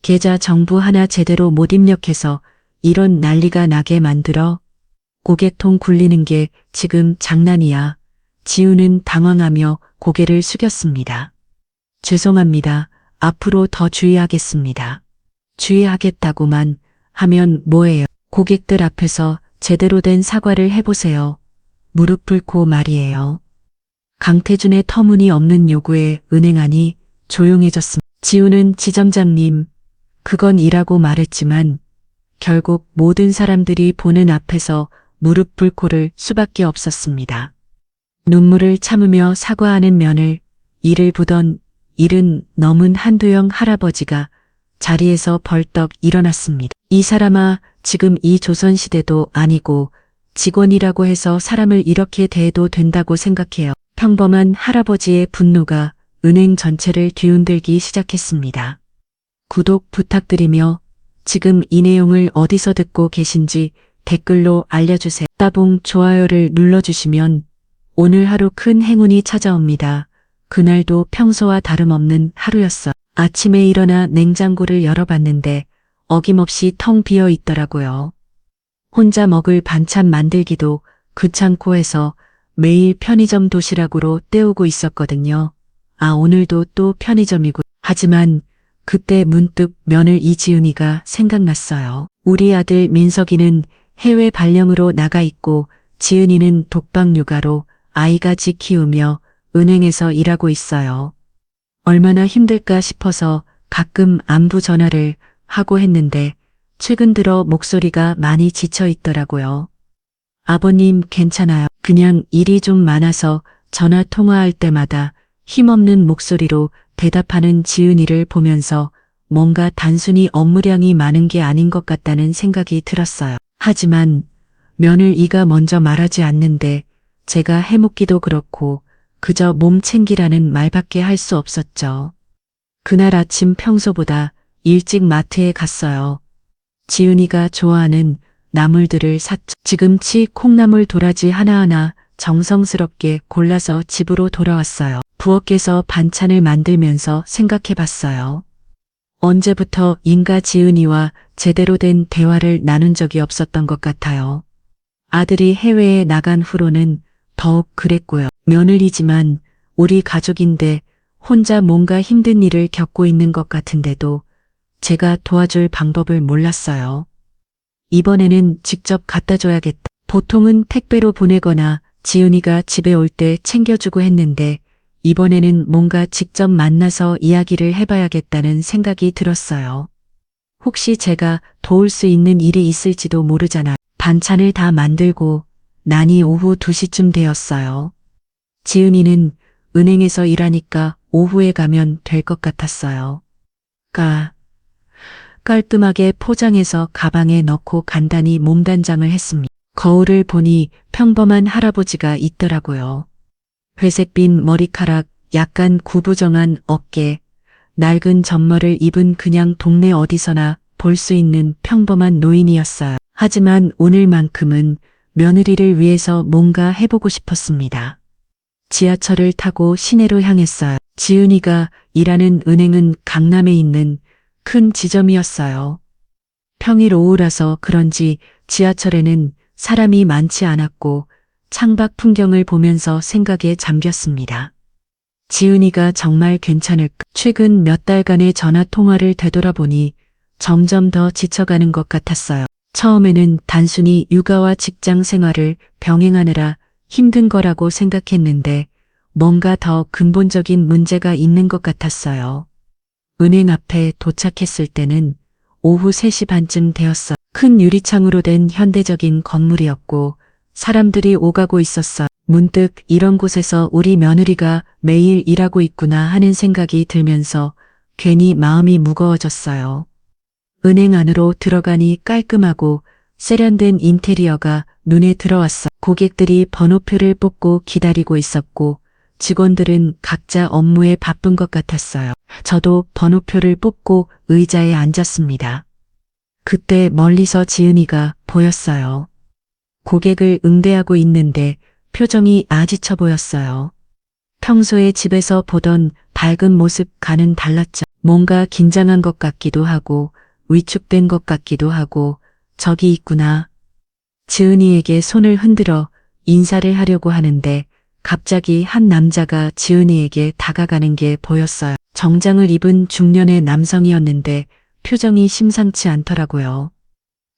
계좌 정부 하나 제대로 못 입력해서 이런 난리가 나게 만들어 고객통 굴리는 게 지금 장난이야. 지우는 당황하며 고개를 숙였습니다. 죄송합니다. 앞으로 더 주의하겠습니다. 주의하겠다고만 하면 뭐예요? 고객들 앞에서 제대로 된 사과를 해보세요. 무릎 꿇고 말이에요. 강태준의 터무니없는 요구에 은행안이 조용해졌습니다. 지우는 지점장님, 그건 이라고 말했지만 결국 모든 사람들이 보는 앞에서 무릎 꿇고를 수밖에 없었습니다. 눈물을 참으며 사과하는 면을 이를 보던 일은 넘은 한두영 할아버지가 자리에서 벌떡 일어났습니다. 이 사람아, 지금 이 조선시대도 아니고 직원이라고 해서 사람을 이렇게 대해도 된다고 생각해요. 평범한 할아버지의 분노가 은행 전체를 뒤흔들기 시작했습니다. 구독 부탁드리며 지금 이 내용을 어디서 듣고 계신지 댓글로 알려주세요. 따봉 좋아요를 눌러주시면 오늘 하루 큰 행운이 찾아옵니다. 그날도 평소와 다름없는 하루였어. 아침에 일어나 냉장고를 열어봤는데 어김없이 텅 비어 있더라고요. 혼자 먹을 반찬 만들기도 귀찮고 해서 매일 편의점 도시락으로 때우고 있었거든요. 아, 오늘도 또 편의점이고. 하지만 그때 문득 며느리 이지은이가 생각났어요. 우리 아들 민석이는 해외 발령으로 나가 있고 지은이는 독박 육아로 아이까지 키우며 은행에서 일하고 있어요. 얼마나 힘들까 싶어서 가끔 안부 전화를 하고 했는데 최근 들어 목소리가 많이 지쳐 있더라고요. 아버님 괜찮아요. 그냥 일이 좀 많아서 전화 통화할 때마다 힘없는 목소리로 대답하는 지은이를 보면서 뭔가 단순히 업무량이 많은 게 아닌 것 같다는 생각이 들었어요. 하지만 며느리가 먼저 말하지 않는데 제가 해먹기도 그렇고 그저 몸 챙기라는 말밖에 할 수 없었죠. 그날 아침 평소보다 일찍 마트에 갔어요. 지은이가 좋아하는 나물들을 샀죠. 시금치, 콩나물, 도라지 하나하나 정성스럽게 골라서 집으로 돌아왔어요. 부엌에서 반찬을 만들면서 생각해봤어요. 언제부터 인가 지은이와 제대로 된 대화를 나눈 적이 없었던 것 같아요. 아들이 해외에 나간 후로는 더욱 그랬고요. 며느리지만 우리 가족인데 혼자 뭔가 힘든 일을 겪고 있는 것 같은데도 제가 도와줄 방법을 몰랐어요. 이번에는 직접 갖다 줘야겠다. 보통은 택배로 보내거나 지은이가 집에 올 때 챙겨주고 했는데 이번에는 뭔가 직접 만나서 이야기를 해봐야겠다는 생각이 들었어요. 혹시 제가 도울 수 있는 일이 있을지도 모르잖아요. 반찬을 다 만들고 나니 오후 2시쯤 되었어요. 지은이는 은행에서 일하니까 오후에 가면 될 것 같았어요. 깔끔하게 포장해서 가방에 넣고 간단히 몸단장을 했습니다. 거울을 보니 평범한 할아버지가 있더라고요. 회색빛 머리카락, 약간 구부정한 어깨, 낡은 전머를 입은 그냥 동네 어디서나 볼 수 있는 평범한 노인이었어요. 하지만 오늘만큼은 며느리를 위해서 뭔가 해보고 싶었습니다. 지하철을 타고 시내로 향했어요. 지은이가 일하는 은행은 강남에 있는 큰 지점이었어요. 평일 오후라서 그런지 지하철에는 사람이 많지 않았고 창밖 풍경을 보면서 생각에 잠겼습니다. 지은이가 정말 괜찮을까? 최근 몇 달간의 전화 통화를 되돌아보니 점점 더 지쳐가는 것 같았어요. 처음에는 단순히 육아와 직장 생활을 병행하느라 힘든 거라고 생각했는데 뭔가 더 근본적인 문제가 있는 것 같았어요. 은행 앞에 도착했을 때는 오후 3시 반쯤 되었어요. 큰 유리창으로 된 현대적인 건물이었고 사람들이 오가고 있었어요. 문득 이런 곳에서 우리 며느리가 매일 일하고 있구나 하는 생각이 들면서 괜히 마음이 무거워졌어요. 은행 안으로 들어가니 깔끔하고 세련된 인테리어가 눈에 들어왔어. 고객들이 번호표를 뽑고 기다리고 있었고 직원들은 각자 업무에 바쁜 것 같았어요. 저도 번호표를 뽑고 의자에 앉았습니다. 그때 멀리서 지은이가 보였어요. 고객을 응대하고 있는데 표정이 아지쳐 보였어요. 평소에 집에서 보던 밝은 모습과는 달랐죠. 뭔가 긴장한 것 같기도 하고 위축된 것 같기도 하고 저기 있구나. 지은이에게 손을 흔들어 인사를 하려고 하는데 갑자기 한 남자가 지은이에게 다가가는 게 보였어요. 정장을 입은 중년의 남성이었는데 표정이 심상치 않더라고요.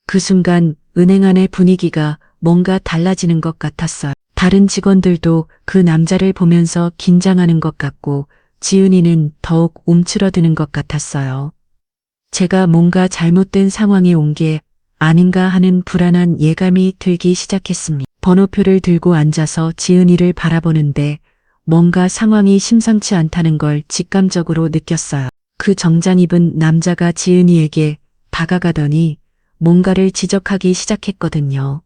그 순간 은행 안의 분위기가 뭔가 달라지는 것 같았어요. 다른 직원들도 그 남자를 보면서 긴장하는 것 같고 지은이는 더욱 움츠러드는 것 같았어요. 제가 뭔가 잘못된 상황에 온 게 아닌가 하는 불안한 예감이 들기 시작했습니다. 번호표를 들고 앉아서 지은이를 바라보는데 뭔가 상황이 심상치 않다는 걸 직감적으로 느꼈어요. 그 정장 입은 남자가 지은이에게 다가가더니 뭔가를 지적하기 시작했거든요.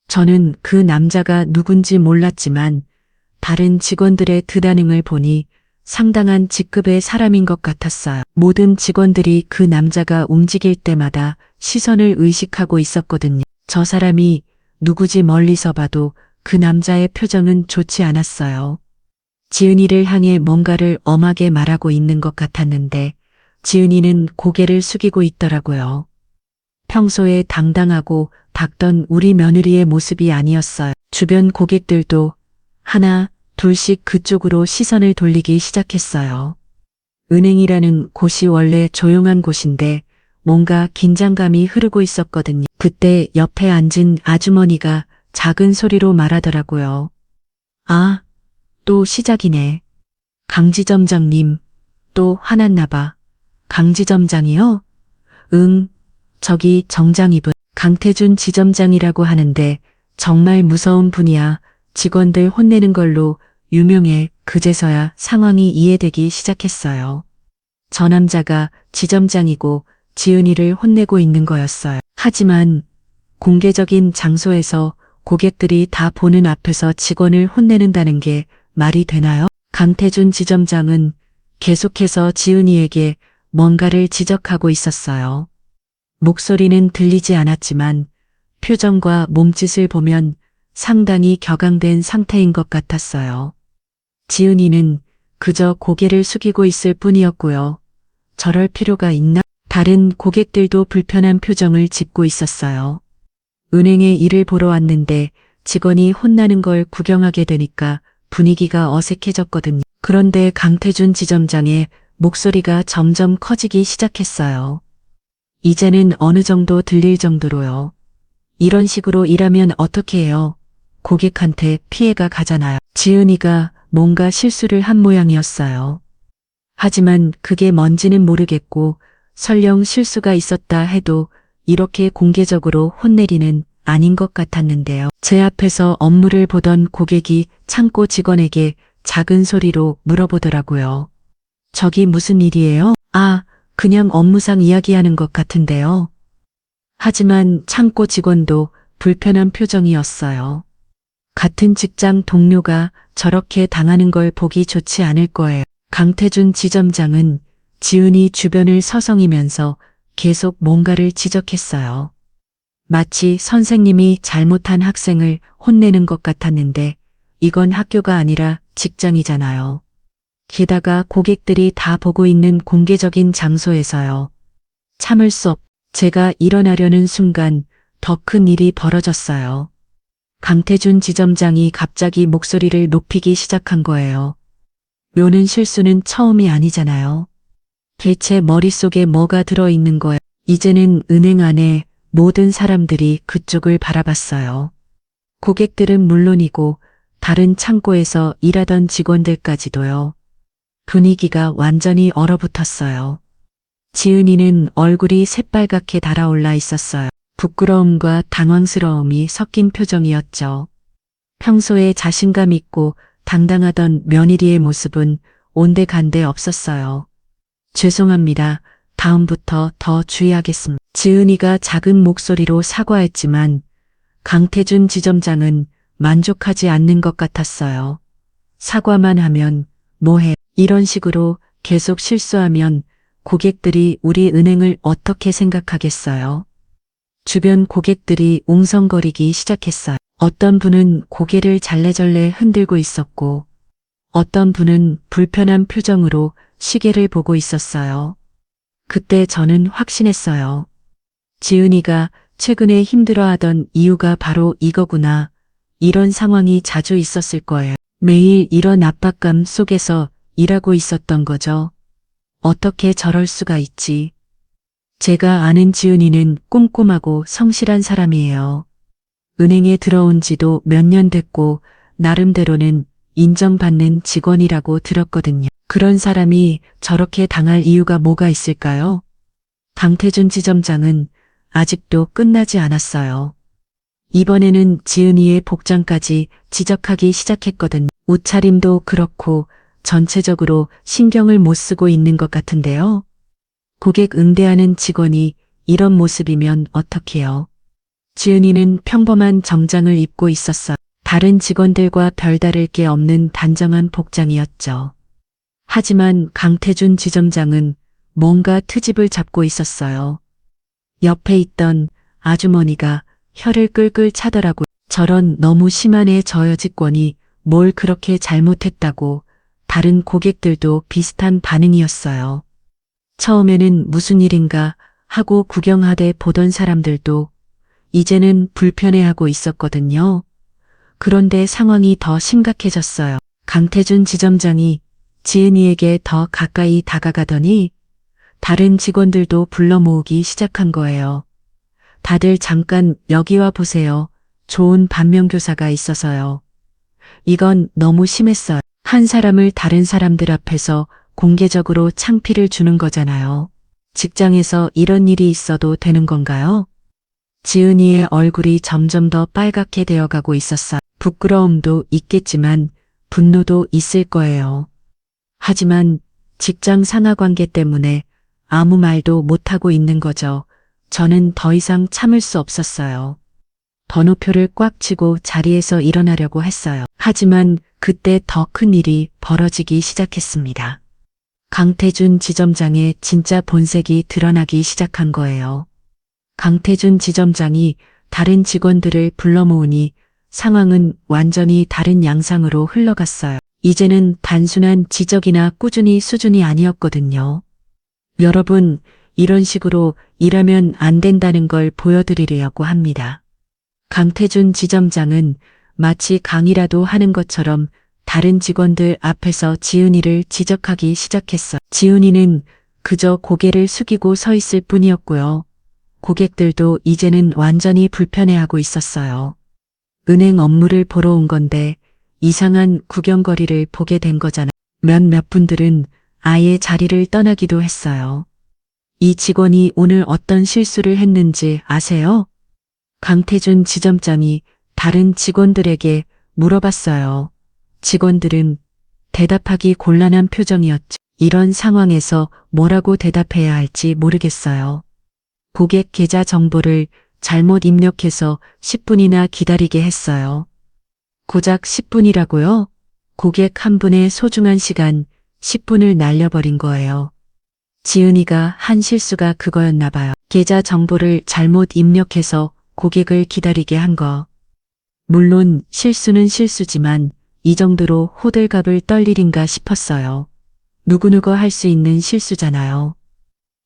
저는 그 남자가 누군지 몰랐지만 다른 직원들의 드다능을 보니 상당한 직급의 사람인 것 같았어요. 모든 직원들이 그 남자가 움직일 때마다 시선을 의식하고 있었거든요. 저 사람이 누구지 멀리서 봐도 그 남자의 표정은 좋지 않았어요. 지은이를 향해 뭔가를 엄하게 말하고 있는 것 같았는데 지은이는 고개를 숙이고 있더라고요. 평소에 당당하고 밝던 우리 며느리의 모습이 아니었어요. 주변 고객들도 하나, 둘씩 그쪽으로 시선을 돌리기 시작했어요. 은행이라는 곳이 원래 조용한 곳인데 뭔가 긴장감이 흐르고 있었거든요. 그때 옆에 앉은 아주머니가 작은 소리로 말하더라고요. 아, 또 시작이네. 강지점장님, 또 화났나 봐. 강지점장이요? 응, 저기 정장 입은 강태준 지점장이라고 하는데 정말 무서운 분이야. 직원들 혼내는 걸로 유명해. 그제서야 상황이 이해되기 시작했어요. 저 남자가 지점장이고 지은이를 혼내고 있는 거였어요. 하지만 공개적인 장소에서 고객들이 다 보는 앞에서 직원을 혼내는다는 게 말이 되나요? 강태준 지점장은 계속해서 지은이에게 뭔가를 지적하고 있었어요. 목소리는 들리지 않았지만 표정과 몸짓을 보면 상당히 격앙된 상태인 것 같았어요. 지은이는 그저 고개를 숙이고 있을 뿐이었고요. 저럴 필요가 있나? 다른 고객들도 불편한 표정을 짓고 있었어요. 은행에 일을 보러 왔는데 직원이 혼나는 걸 구경하게 되니까 분위기가 어색해졌거든요. 그런데 강태준 지점장의 목소리가 점점 커지기 시작했어요. 이제는 어느 정도 들릴 정도로요. 이런 식으로 일하면 어떻게 해요? 고객한테 피해가 가잖아요. 지은이가 뭔가 실수를 한 모양이었어요. 하지만 그게 뭔지는 모르겠고 설령 실수가 있었다 해도 이렇게 공개적으로 혼내리는 아닌 것 같았는데요. 제 앞에서 업무를 보던 고객이 창고 직원에게 작은 소리로 물어보더라고요. 저기 무슨 일이에요? 아, 그냥 업무상 이야기하는 것 같은데요. 하지만 창고 직원도 불편한 표정이었어요. 같은 직장 동료가 저렇게 당하는 걸 보기 좋지 않을 거예요. 강태준 지점장은 지은이 주변을 서성이면서 계속 뭔가를 지적했어요. 마치 선생님이 잘못한 학생을 혼내는 것 같았는데 이건 학교가 아니라 직장이잖아요. 게다가 고객들이 다 보고 있는 공개적인 장소에서요. 참을 수 없. 제가 일어나려는 순간 더 큰 일이 벌어졌어요. 강태준 지점장이 갑자기 목소리를 높이기 시작한 거예요. 묘는 실수는 처음이 아니잖아요. 대체 머릿속에 뭐가 들어있는 거야. 이제는 은행 안에 모든 사람들이 그쪽을 바라봤어요. 고객들은 물론이고 다른 창고에서 일하던 직원들까지도요. 분위기가 완전히 얼어붙었어요. 지은이는 얼굴이 새빨갛게 달아올라 있었어요. 부끄러움과 당황스러움이 섞인 표정이었죠. 평소에 자신감 있고 당당하던 며느리의 모습은 온데간데 없었어요. 죄송합니다. 다음부터 더 주의하겠습니다. 지은이가 작은 목소리로 사과했지만 강태준 지점장은 만족하지 않는 것 같았어요. 사과만 하면 뭐해? 이런 식으로 계속 실수하면 고객들이 우리 은행을 어떻게 생각하겠어요? 주변 고객들이 웅성거리기 시작했어요. 어떤 분은 고개를 잘래절래 흔들고 있었고 어떤 분은 불편한 표정으로 시계를 보고 있었어요. 그때 저는 확신했어요. 지은이가 최근에 힘들어하던 이유가 바로 이거구나. 이런 상황이 자주 있었을 거예요. 매일 이런 압박감 속에서 일하고 있었던 거죠. 어떻게 저럴 수가 있지? 제가 아는 지은이는 꼼꼼하고 성실한 사람이에요. 은행에 들어온 지도 몇 년 됐고 나름대로는 인정받는 직원이라고 들었거든요. 그런 사람이 저렇게 당할 이유가 뭐가 있을까요? 강태준 지점장은 아직도 끝나지 않았어요. 이번에는 지은이의 복장까지 지적하기 시작했거든요. 옷차림도 그렇고 전체적으로 신경을 못 쓰고 있는 것 같은데요. 고객 응대하는 직원이 이런 모습이면 어떡해요? 지은이는 평범한 정장을 입고 있었어요. 다른 직원들과 별다를 게 없는 단정한 복장이었죠. 하지만 강태준 지점장은 뭔가 트집을 잡고 있었어요. 옆에 있던 아주머니가 혀를 끌끌 차더라고요. 저런 너무 심하네 저 여직원이 뭘 그렇게 잘못했다고. 다른 고객들도 비슷한 반응이었어요. 처음에는 무슨 일인가 하고 구경하되 보던 사람들도 이제는 불편해하고 있었거든요. 그런데 상황이 더 심각해졌어요. 강태준 지점장이 지은이에게 더 가까이 다가가더니 다른 직원들도 불러 모으기 시작한 거예요. 다들 잠깐 여기 와 보세요. 좋은 반면교사가 있어서요. 이건 너무 심했어요. 한 사람을 다른 사람들 앞에서 공개적으로 창피를 주는 거잖아요. 직장에서 이런 일이 있어도 되는 건가요? 지은이의 얼굴이 점점 더 빨갛게 되어가고 있었어요. 부끄러움도 있겠지만 분노도 있을 거예요. 하지만 직장 상하 관계 때문에 아무 말도 못하고 있는 거죠. 저는 더 이상 참을 수 없었어요. 번호표를 꽉 쥐고 자리에서 일어나려고 했어요. 하지만 그때 더 큰 일이 벌어지기 시작했습니다. 강태준 지점장의 진짜 본색이 드러나기 시작한 거예요. 강태준 지점장이 다른 직원들을 불러 모으니 상황은 완전히 다른 양상으로 흘러갔어요. 이제는 단순한 지적이나 꾸준히 수준이 아니었거든요. 여러분, 이런 식으로 일하면 안 된다는 걸 보여드리려고 합니다. 강태준 지점장은 마치 강의라도 하는 것처럼 다른 직원들 앞에서 지은이를 지적하기 시작했어요. 지은이는 그저 고개를 숙이고 서 있을 뿐이었고요. 고객들도 이제는 완전히 불편해하고 있었어요. 은행 업무를 보러 온 건데 이상한 구경거리를 보게 된 거잖아. 몇몇 분들은 아예 자리를 떠나기도 했어요. 이 직원이 오늘 어떤 실수를 했는지 아세요? 강태준 지점장이 다른 직원들에게 물어봤어요. 직원들은 대답하기 곤란한 표정이었죠. 이런 상황에서 뭐라고 대답해야 할지 모르겠어요. 고객 계좌 정보를 잘못 입력해서 10분이나 기다리게 했어요. 고작 10분이라고요? 고객 한 분의 소중한 시간 10분을 날려버린 거예요. 지은이가 한 실수가 그거였나 봐요. 계좌 정보를 잘못 입력해서 고객을 기다리게 한 거. 물론 실수는 실수지만 이 정도로 호들갑을 떨 일인가 싶었어요. 누구누구 할 수 있는 실수잖아요.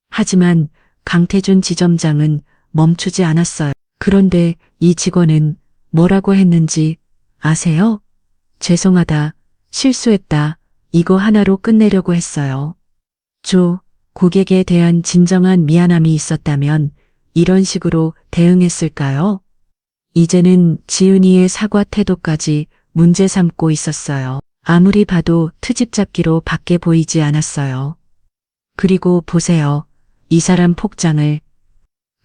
하지만 강태준 지점장은 멈추지 않았어요. 그런데 이 직원은 뭐라고 했는지 아세요? 죄송하다, 실수했다, 이거 하나로 끝내려고 했어요. 고객에 대한 진정한 미안함이 있었다면 이런 식으로 대응했을까요? 이제는 지은이의 사과 태도까지 문제 삼고 있었어요. 아무리 봐도 트집 잡기로 밖에 보이지 않았어요. 그리고 보세요. 이 사람 폭장을.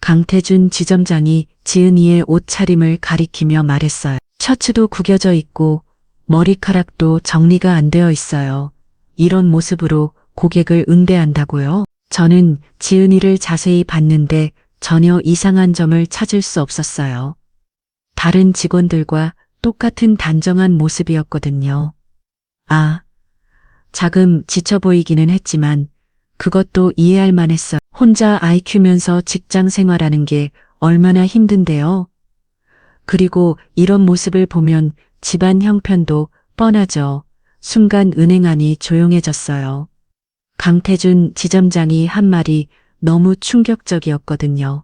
강태준 지점장이 지은이의 옷차림을 가리키며 말했어요. 셔츠도 구겨져 있고 머리카락도 정리가 안 되어 있어요. 이런 모습으로 고객을 응대한다고요? 저는 지은이를 자세히 봤는데 전혀 이상한 점을 찾을 수 없었어요. 다른 직원들과 똑같은 단정한 모습이었거든요. 자금 지쳐 보이기는 했지만 그것도 이해할 만했어요. 혼자 아이 키우면서 직장 생활하는 게 얼마나 힘든데요. 그리고 이런 모습을 보면 집안 형편도 뻔하죠. 순간 은행 안이 조용해졌어요. 강태준 지점장이 한 말이 너무 충격적이었거든요.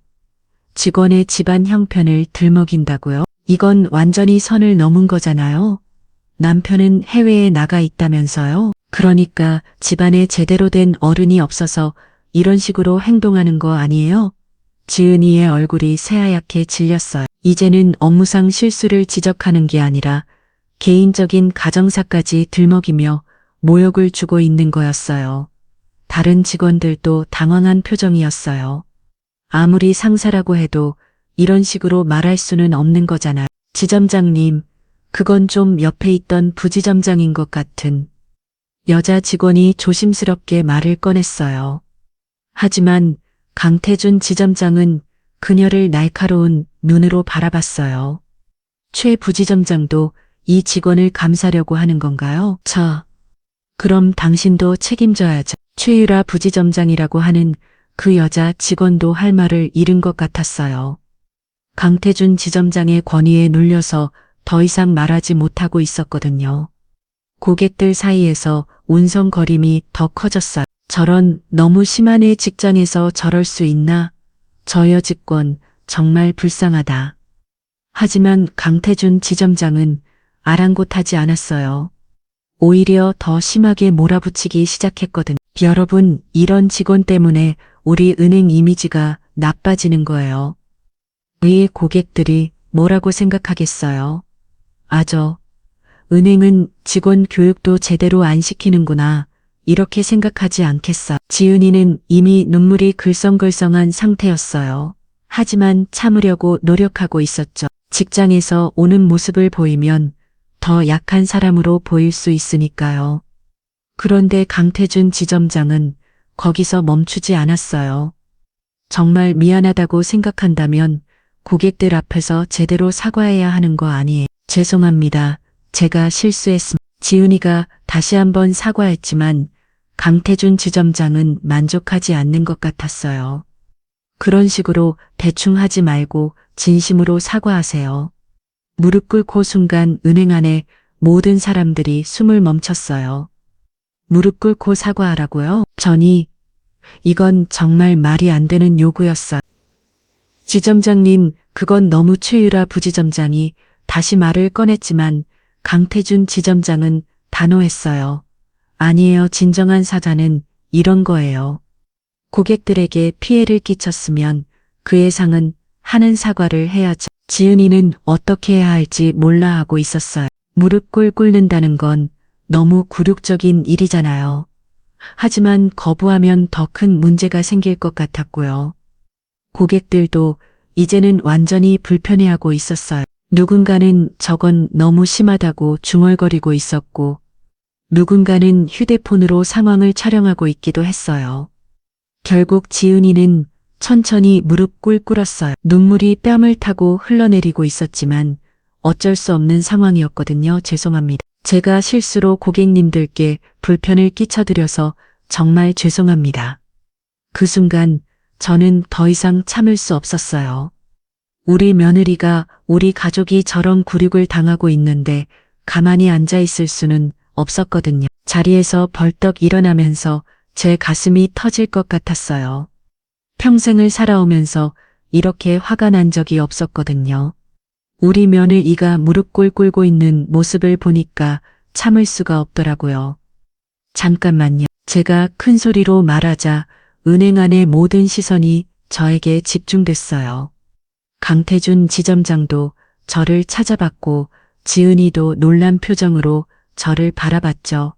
직원의 집안 형편을 들먹인다고요? 이건 완전히 선을 넘은 거잖아요. 남편은 해외에 나가 있다면서요? 그러니까 집안에 제대로 된 어른이 없어서 이런 식으로 행동하는 거 아니에요? 지은이의 얼굴이 새하얗게 질렸어요. 이제는 업무상 실수를 지적하는 게 아니라 개인적인 가정사까지 들먹이며 모욕을 주고 있는 거였어요. 다른 직원들도 당황한 표정이었어요. 아무리 상사라고 해도 이런 식으로 말할 수는 없는 거잖아요. 지점장님, 그건 좀 옆에 있던 부지점장인 것 같은 여자 직원이 조심스럽게 말을 꺼냈어요. 하지만 강태준 지점장은 그녀를 날카로운 눈으로 바라봤어요. 최 부지점장도 이 직원을 감싸려고 하는 건가요? 그럼 당신도 책임져야죠. 최유라 부지점장이라고 하는 그 여자 직원도 할 말을 잃은 것 같았어요. 강태준 지점장의 권위에 눌려서 더 이상 말하지 못하고 있었거든요. 고객들 사이에서 운성거림이 더 커졌어요. 저런 너무 심하네. 직장에서 저럴 수 있나? 저 여직원 정말 불쌍하다. 하지만 강태준 지점장은 아랑곳하지 않았어요. 오히려 더 심하게 몰아붙이기 시작했거든요. 여러분, 이런 직원 때문에 우리 은행 이미지가 나빠지는 거예요. 의 고객들이 뭐라고 생각하겠어요? 은행은 직원 교육도 제대로 안 시키는구나. 이렇게 생각하지 않겠어. 지은이는 이미 눈물이 글썽글썽한 상태였어요. 하지만 참으려고 노력하고 있었죠. 직장에서 오는 모습을 보이면 더 약한 사람으로 보일 수 있으니까요. 그런데 강태준 지점장은 거기서 멈추지 않았어요. 정말 미안하다고 생각한다면 고객들 앞에서 제대로 사과해야 하는 거 아니에요. 죄송합니다. 제가 실수했습니다. 지은이가 다시 한번 사과했지만 강태준 지점장은 만족하지 않는 것 같았어요. 그런 식으로 대충 하지 말고 진심으로 사과하세요. 무릎 꿇고 순간 은행 안에 모든 사람들이 숨을 멈췄어요. 무릎 꿇고 사과하라고요? 이건 정말 말이 안 되는 요구였어요. 지점장님, 그건 너무 최유라 부지점장이 다시 말을 꺼냈지만 강태준 지점장은 단호했어요. 아니에요. 진정한 사과는 이런 거예요. 고객들에게 피해를 끼쳤으면 그의 상은 하는 사과를 해야죠. 지은이는 어떻게 해야 할지 몰라 하고 있었어요. 무릎 꿇는다는 건 너무 굴욕적인 일이잖아요. 하지만 거부하면 더 큰 문제가 생길 것 같았고요. 고객들도 이제는 완전히 불편해하고 있었어요. 누군가는 저건 너무 심하다고 중얼거리고 있었고, 누군가는 휴대폰으로 상황을 촬영하고 있기도 했어요. 결국 지은이는 천천히 무릎 꿇었어요. 눈물이 뺨을 타고 흘러내리고 있었지만 어쩔 수 없는 상황이었거든요. 죄송합니다. 제가 실수로 고객님들께 불편을 끼쳐드려서 정말 죄송합니다. 그 순간 저는 더 이상 참을 수 없었어요. 우리 며느리가, 우리 가족이 저런 굴욕을 당하고 있는데 가만히 앉아 있을 수는 없었거든요. 자리에서 벌떡 일어나면서 제 가슴이 터질 것 같았어요. 평생을 살아오면서 이렇게 화가 난 적이 없었거든요. 우리 며느리가 무릎 꿇고 있는 모습을 보니까 참을 수가 없더라고요. 잠깐만요. 제가 큰 소리로 말하자 은행 안의 모든 시선이 저에게 집중됐어요. 강태준 지점장도 저를 찾아봤고 지은이도 놀란 표정으로 저를 바라봤죠.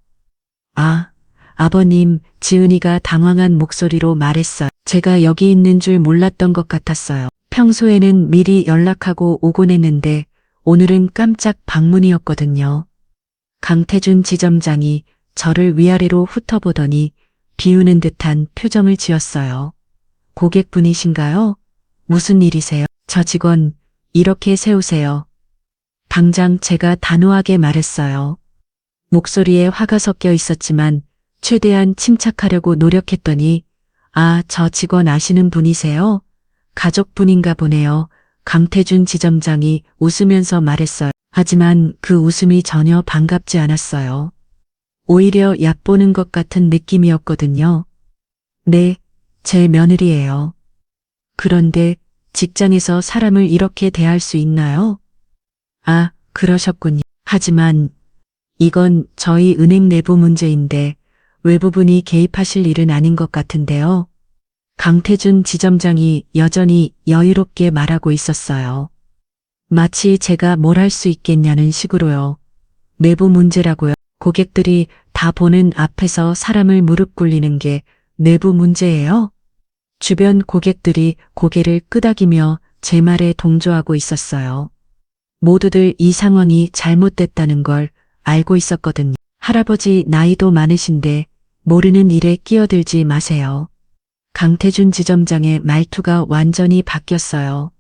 아버님, 지은이가 당황한 목소리로 말했어요. 제가 여기 있는 줄 몰랐던 것 같았어요. 평소에는 미리 연락하고 오곤 했는데 오늘은 깜짝 방문이었거든요. 강태준 지점장이 저를 위아래로 훑어보더니 비우는 듯한 표정을 지었어요. 고객분이신가요? 무슨 일이세요? 저 직원 이렇게 세우세요. 당장 제가 단호하게 말했어요. 목소리에 화가 섞여 있었지만 최대한 침착하려고 노력했더니 저 직원 아시는 분이세요? 가족분인가 보네요. 강태준 지점장이 웃으면서 말했어요. 하지만 그 웃음이 전혀 반갑지 않았어요. 오히려 얕보는 것 같은 느낌이었거든요. 네, 제 며느리예요. 그런데 직장에서 사람을 이렇게 대할 수 있나요? 아, 그러셨군요. 하지만 이건 저희 은행 내부 문제인데 외부분이 개입하실 일은 아닌 것 같은데요. 강태준 지점장이 여전히 여유롭게 말하고 있었어요. 마치 제가 뭘 할 수 있겠냐는 식으로요. 내부 문제라고요. 고객들이 다 보는 앞에서 사람을 무릎 꿇리는 게 내부 문제예요? 주변 고객들이 고개를 끄덕이며 제 말에 동조하고 있었어요. 모두들 이 상황이 잘못됐다는 걸 알고 있었거든요. 할아버지 나이도 많으신데 모르는 일에 끼어들지 마세요. 강태준 지점장의 말투가 완전히 바뀌었어요.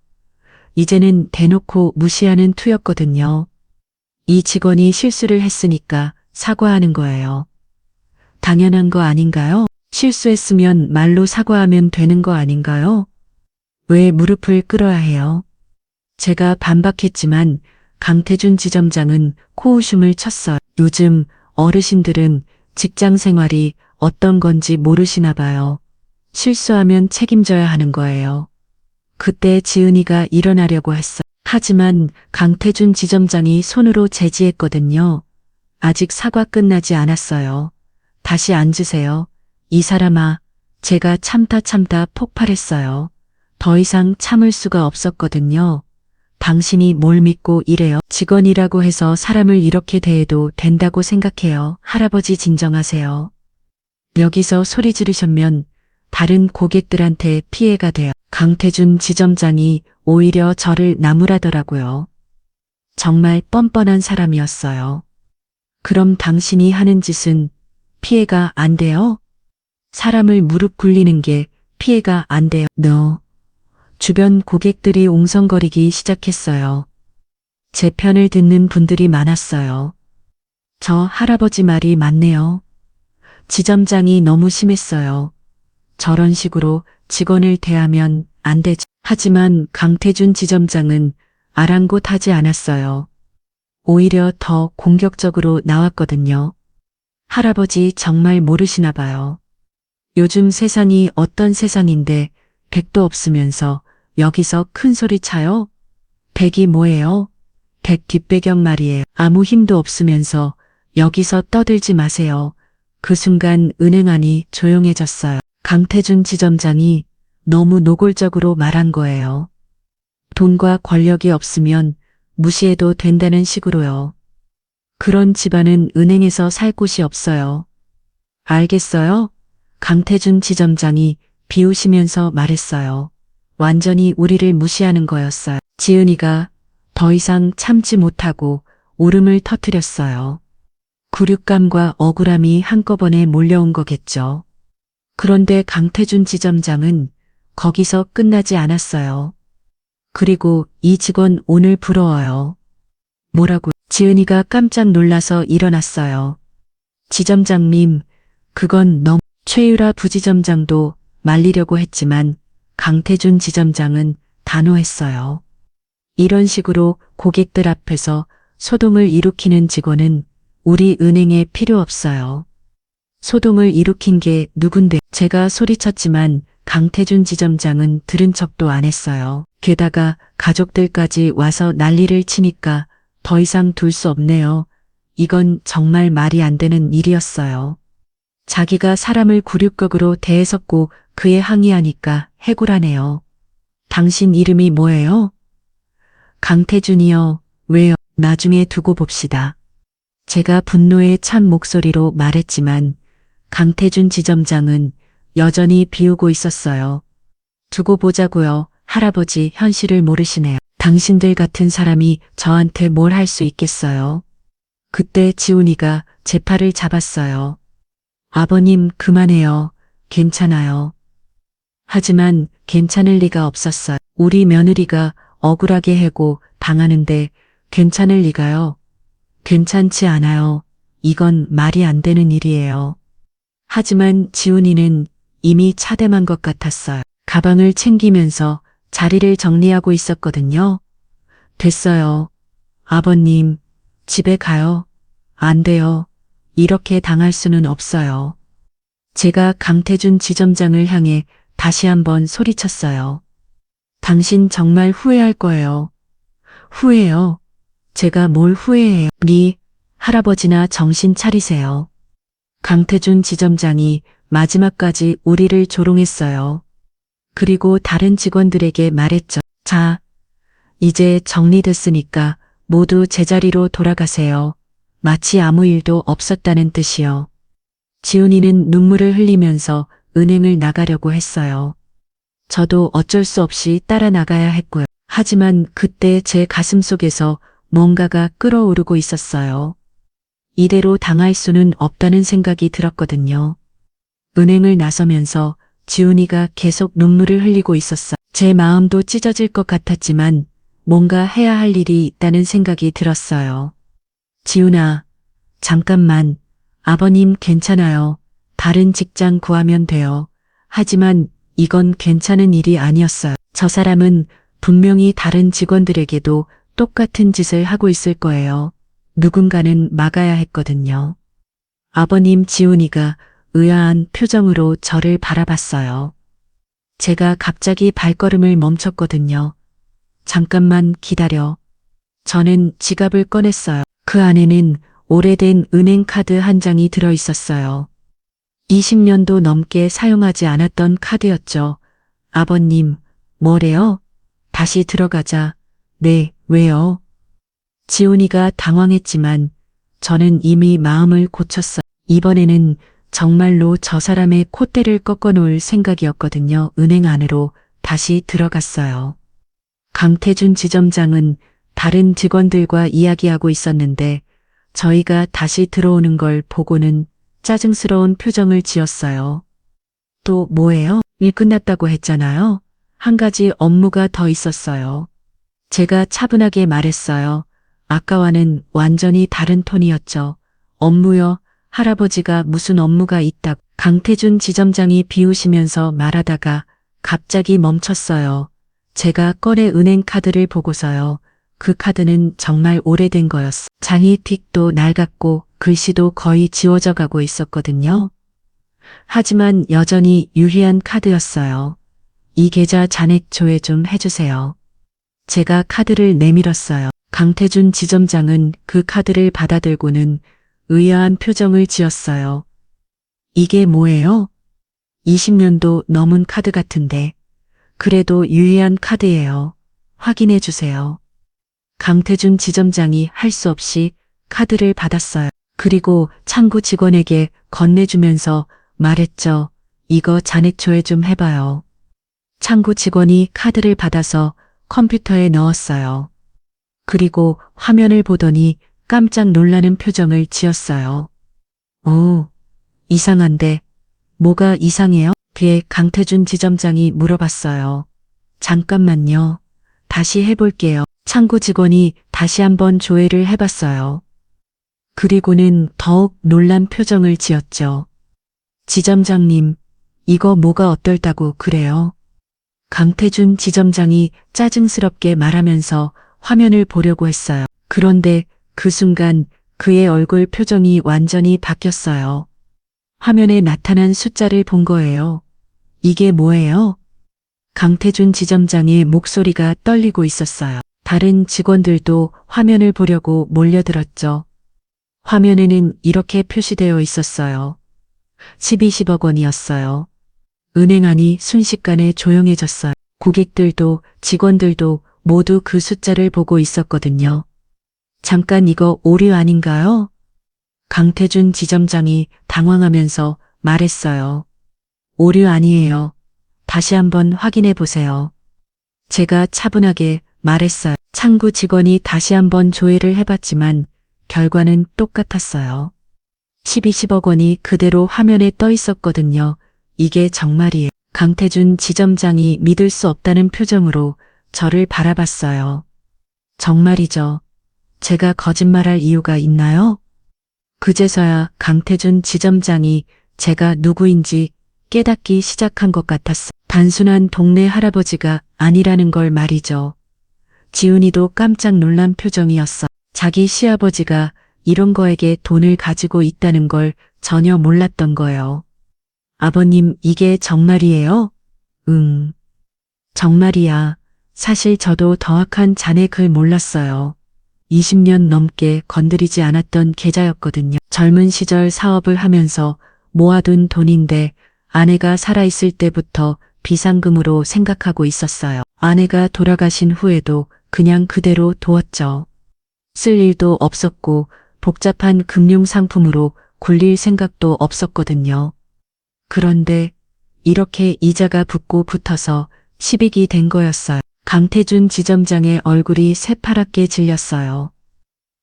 이제는 대놓고 무시하는 투였거든요. 이 직원이 실수를 했으니까 사과하는 거예요. 당연한 거 아닌가요? 실수했으면 말로 사과하면 되는 거 아닌가요? 왜 무릎을 꿇어야 해요? 제가 반박했지만 강태준 지점장은 코웃음을 쳤어요. 요즘 어르신들은 직장 생활이 어떤 건지 모르시나 봐요. 실수하면 책임져야 하는 거예요. 그때 지은이가 일어나려고 했어요. 하지만 강태준 지점장이 손으로 제지했거든요. 아직 사과 끝나지 않았어요. 다시 앉으세요. 이 사람아, 제가 참다 폭발했어요. 더 이상 참을 수가 없었거든요. 당신이 뭘 믿고 이래요? 직원이라고 해서 사람을 이렇게 대해도 된다고 생각해요. 할아버지 진정하세요. 여기서 소리 지르시면 다른 고객들한테 피해가 돼요. 강태준 지점장이 오히려 저를 나무라더라고요. 정말 뻔뻔한 사람이었어요. 그럼 당신이 하는 짓은 피해가 안 돼요? 사람을 무릎 꿇리는 게 피해가 안 돼요. No. 주변 고객들이 옹성거리기 시작했어요. 제 편을 듣는 분들이 많았어요. 저 할아버지 말이 맞네요. 지점장이 너무 심했어요. 저런 식으로 직원을 대하면 안 되죠. 하지만 강태준 지점장은 아랑곳하지 않았어요. 오히려 더 공격적으로 나왔거든요. 할아버지 정말 모르시나 봐요. 요즘 세상이 어떤 세상인데 백도 없으면서 여기서 큰 소리 차요? 백이 뭐예요? 백 뒷배경 말이에요. 아무 힘도 없으면서 여기서 떠들지 마세요. 그 순간 은행 안이 조용해졌어요. 강태준 지점장이 너무 노골적으로 말한 거예요. 돈과 권력이 없으면 무시해도 된다는 식으로요. 그런 집안은 은행에서 살 곳이 없어요. 알겠어요? 강태준 지점장이 비웃으면서 말했어요. 완전히 우리를 무시하는 거였어요. 지은이가 더 이상 참지 못하고 울음을 터뜨렸어요. 굴욕감과 억울함이 한꺼번에 몰려온 거겠죠. 그런데 강태준 지점장은 거기서 끝나지 않았어요. 그리고 이 직원 오늘 부러워요. 뭐라고? 지은이가 깜짝 놀라서 일어났어요. 지점장님, 그건 너무... 최유라 부지점장도 말리려고 했지만 강태준 지점장은 단호했어요. 이런 식으로 고객들 앞에서 소동을 일으키는 직원은 우리 은행에 필요 없어요. 소동을 일으킨 게 누군데? 제가 소리쳤지만 강태준 지점장은 들은 척도 안 했어요. 게다가 가족들까지 와서 난리를 치니까 더 이상 둘 수 없네요. 이건 정말 말이 안 되는 일이었어요. 자기가 사람을 굴욕격으로 대했었고 그에 항의하니까 해고라네요. 당신 이름이 뭐예요? 강태준이요. 왜요? 나중에 두고 봅시다. 제가 분노에 찬 목소리로 말했지만 강태준 지점장은 여전히 비우고 있었어요. 두고 보자고요. 할아버지 현실을 모르시네요. 당신들 같은 사람이 저한테 뭘 할 수 있겠어요. 그때 지훈이가 제 팔을 잡았어요. 아버님 그만해요. 괜찮아요. 하지만 괜찮을 리가 없었어요. 우리 며느리가 억울하게 해고 당하는데 괜찮을 리가요. 괜찮지 않아요. 이건 말이 안 되는 일이에요. 하지만 지훈이는 이미 차대만 것 같았어요. 가방을 챙기면서 자리를 정리하고 있었거든요. 됐어요. 아버님, 집에 가요. 안 돼요. 이렇게 당할 수는 없어요. 제가 강태준 지점장을 향해 다시 한번 소리쳤어요. 당신 정말 후회할 거예요. 후회요? 제가 뭘 후회해요? 할아버지나 정신 차리세요. 강태준 지점장이 마지막까지 우리를 조롱했어요. 그리고 다른 직원들에게 말했죠. 자, 이제 정리됐으니까 모두 제자리로 돌아가세요. 마치 아무 일도 없었다는 뜻이요. 지훈이는 눈물을 흘리면서 은행을 나가려고 했어요. 저도 어쩔 수 없이 따라 나가야 했고요. 하지만 그때 제 가슴 속에서 뭔가가 끓어오르고 있었어요. 이대로 당할 수는 없다는 생각이 들었거든요. 은행을 나서면서 지훈이가 계속 눈물을 흘리고 있었어요. 제 마음도 찢어질 것 같았지만 뭔가 해야 할 일이 있다는 생각이 들었어요. 지훈아, 잠깐만. 아버님 괜찮아요. 다른 직장 구하면 돼요. 하지만 이건 괜찮은 일이 아니었어요. 저 사람은 분명히 다른 직원들에게도 똑같은 짓을 하고 있을 거예요. 누군가는 막아야 했거든요. 아버님 지훈이가 의아한 표정으로 저를 바라봤어요. 제가 갑자기 발걸음을 멈췄거든요. 잠깐만 기다려. 저는 지갑을 꺼냈어요. 그 안에는 오래된 은행카드 한 장이 들어 있었어요. 20년도 넘게 사용하지 않았던 카드였죠. 아버님, 뭐래요? 다시 들어가자. 네, 왜요? 지훈이가 당황했지만 저는 이미 마음을 고쳤어요. 이번에는 정말로 저 사람의 콧대를 꺾어 놓을 생각이었거든요. 은행 안으로 다시 들어갔어요. 강태준 지점장은 다른 직원들과 이야기하고 있었는데 저희가 다시 들어오는 걸 보고는 짜증스러운 표정을 지었어요. 또 뭐예요? 일 끝났다고 했잖아요. 한 가지 업무가 더 있었어요. 제가 차분하게 말했어요. 아까와는 완전히 다른 톤이었죠. 업무요? 할아버지가 무슨 업무가 있다. 강태준 지점장이 비웃으면서 말하다가 갑자기 멈췄어요. 제가 꺼내 은행 카드를 보고서요. 그 카드는 정말 오래된 거였어. 장이틱도 낡았고 글씨도 거의 지워져 가고 있었거든요. 하지만 여전히 유희한 카드였어요. 이 계좌 잔액 조회 좀 해주세요. 제가 카드를 내밀었어요. 강태준 지점장은 그 카드를 받아들고는 의아한 표정을 지었어요. 이게 뭐예요? 20년도 넘은 카드 같은데. 그래도 유희한 카드예요. 확인해 주세요. 강태준 지점장이 할 수 없이 카드를 받았어요. 그리고 창구 직원에게 건네주면서 말했죠. 이거 잔액 조회 좀 해봐요. 창구 직원이 카드를 받아서 컴퓨터에 넣었어요. 그리고 화면을 보더니 깜짝 놀라는 표정을 지었어요. 오, 이상한데 뭐가 이상해요? 그에 강태준 지점장이 물어봤어요. 잠깐만요. 다시 해볼게요. 창구 직원이 다시 한번 조회를 해봤어요. 그리고는 더욱 놀란 표정을 지었죠. 지점장님, 이거 뭐가 어떨다고 그래요? 강태준 지점장이 짜증스럽게 말하면서 화면을 보려고 했어요. 그런데 그 순간 그의 얼굴 표정이 완전히 바뀌었어요. 화면에 나타난 숫자를 본 거예요. 이게 뭐예요? 강태준 지점장의 목소리가 떨리고 있었어요. 다른 직원들도 화면을 보려고 몰려들었죠. 화면에는 이렇게 표시되어 있었어요. 12억 원이었어요. 은행 안이 순식간에 조용해졌어요. 고객들도 직원들도 모두 그 숫자를 보고 있었거든요. 잠깐 이거 오류 아닌가요? 강태준 지점장이 당황하면서 말했어요. 오류 아니에요. 다시 한번 확인해 보세요. 제가 차분하게 말했어요. 창구 직원이 다시 한번 조회를 해봤지만 결과는 똑같았어요. 12억 원이 그대로 화면에 떠 있었거든요. 이게 정말이에요. 강태준 지점장이 믿을 수 없다는 표정으로 저를 바라봤어요. 정말이죠. 제가 거짓말할 이유가 있나요? 그제서야 강태준 지점장이 제가 누구인지 깨닫기 시작한 것 같았어. 단순한 동네 할아버지가 아니라는 걸 말이죠. 지훈이도 깜짝 놀란 표정이었어. 자기 시아버지가 이런 거에게 돈을 가지고 있다는 걸 전혀 몰랐던 거예요. 아버님, 이게 정말이에요? 응, 정말이야. 사실 저도 더 악한 자네 글 몰랐어요. 20년 넘게 건드리지 않았던 계좌였거든요. 젊은 시절 사업을 하면서 모아둔 돈인데 아내가 살아있을 때부터 비상금으로 생각하고 있었어요. 아내가 돌아가신 후에도 그냥 그대로 두었죠. 쓸 일도 없었고 복잡한 금융 상품으로 굴릴 생각도 없었거든요. 그런데 이렇게 이자가 붙고 붙어서 10익이 된 거였어요. 강태준 지점장의 얼굴이 새파랗게 질렸어요.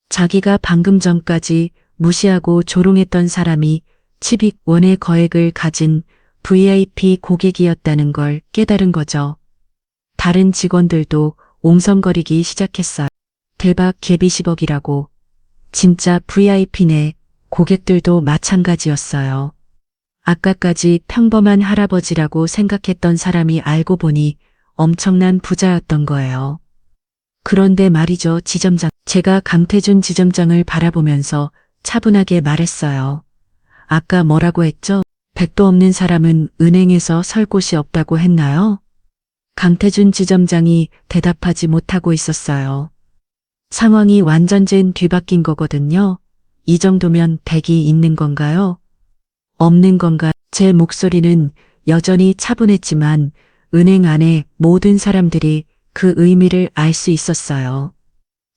자기가 방금 전까지 무시하고 조롱했던 사람이 10익 원의 거액을 가진 VIP 고객이었다는 걸 깨달은 거죠. 다른 직원들도 옹성거리기 시작했어요. 대박 갭이 10억이라고. 진짜 VIP네. 고객들도 마찬가지였어요. 아까까지 평범한 할아버지라고 생각했던 사람이 알고 보니 엄청난 부자였던 거예요. 그런데 말이죠, 지점장. 제가 강태준 지점장을 바라보면서 차분하게 말했어요. 아까 뭐라고 했죠? 백도 없는 사람은 은행에서 설 곳이 없다고 했나요? 강태준 지점장이 대답하지 못하고 있었어요. 상황이 완전젠 뒤바뀐 거거든요. 이 정도면 백이 있는 건가요? 없는 건가? 제 목소리는 여전히 차분했지만 은행 안에 모든 사람들이 그 의미를 알 수 있었어요.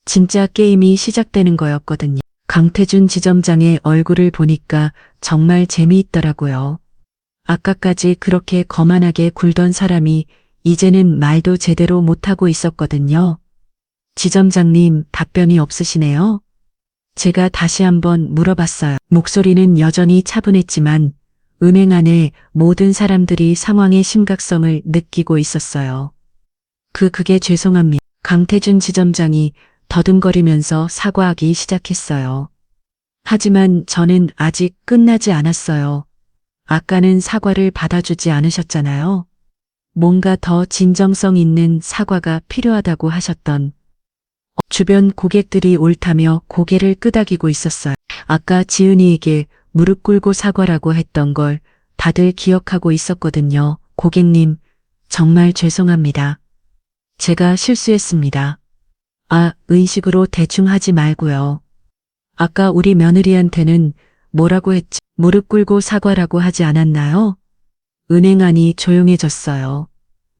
진짜 게임이 시작되는 거였거든요. 강태준 지점장의 얼굴을 보니까 정말 재미있더라고요. 아까까지 그렇게 거만하게 굴던 사람이 이제는 말도 제대로 못하고 있었거든요. 지점장님, 답변이 없으시네요. 제가 다시 한번 물어봤어요. 목소리는 여전히 차분했지만 은행 안에 모든 사람들이 상황의 심각성을 느끼고 있었어요. 그게 죄송합니다. 강태준 지점장이 더듬거리면서 사과하기 시작했어요. 하지만 저는 아직 끝나지 않았어요. 아까는 사과를 받아주지 않으셨잖아요. 뭔가 더 진정성 있는 사과가 필요하다고 하셨던. 주변 고객들이 옳다며 고개를 끄덕이고 있었어요. 아까 지은이에게 무릎 꿇고 사과라고 했던 걸 다들 기억하고 있었거든요. 고객님, 정말 죄송합니다. 제가 실수했습니다. 의식으로 대충 하지 말고요. 아까 우리 며느리한테는 뭐라고 했지? 무릎 꿇고 사과라고 하지 않았나요? 은행 안이 조용해졌어요.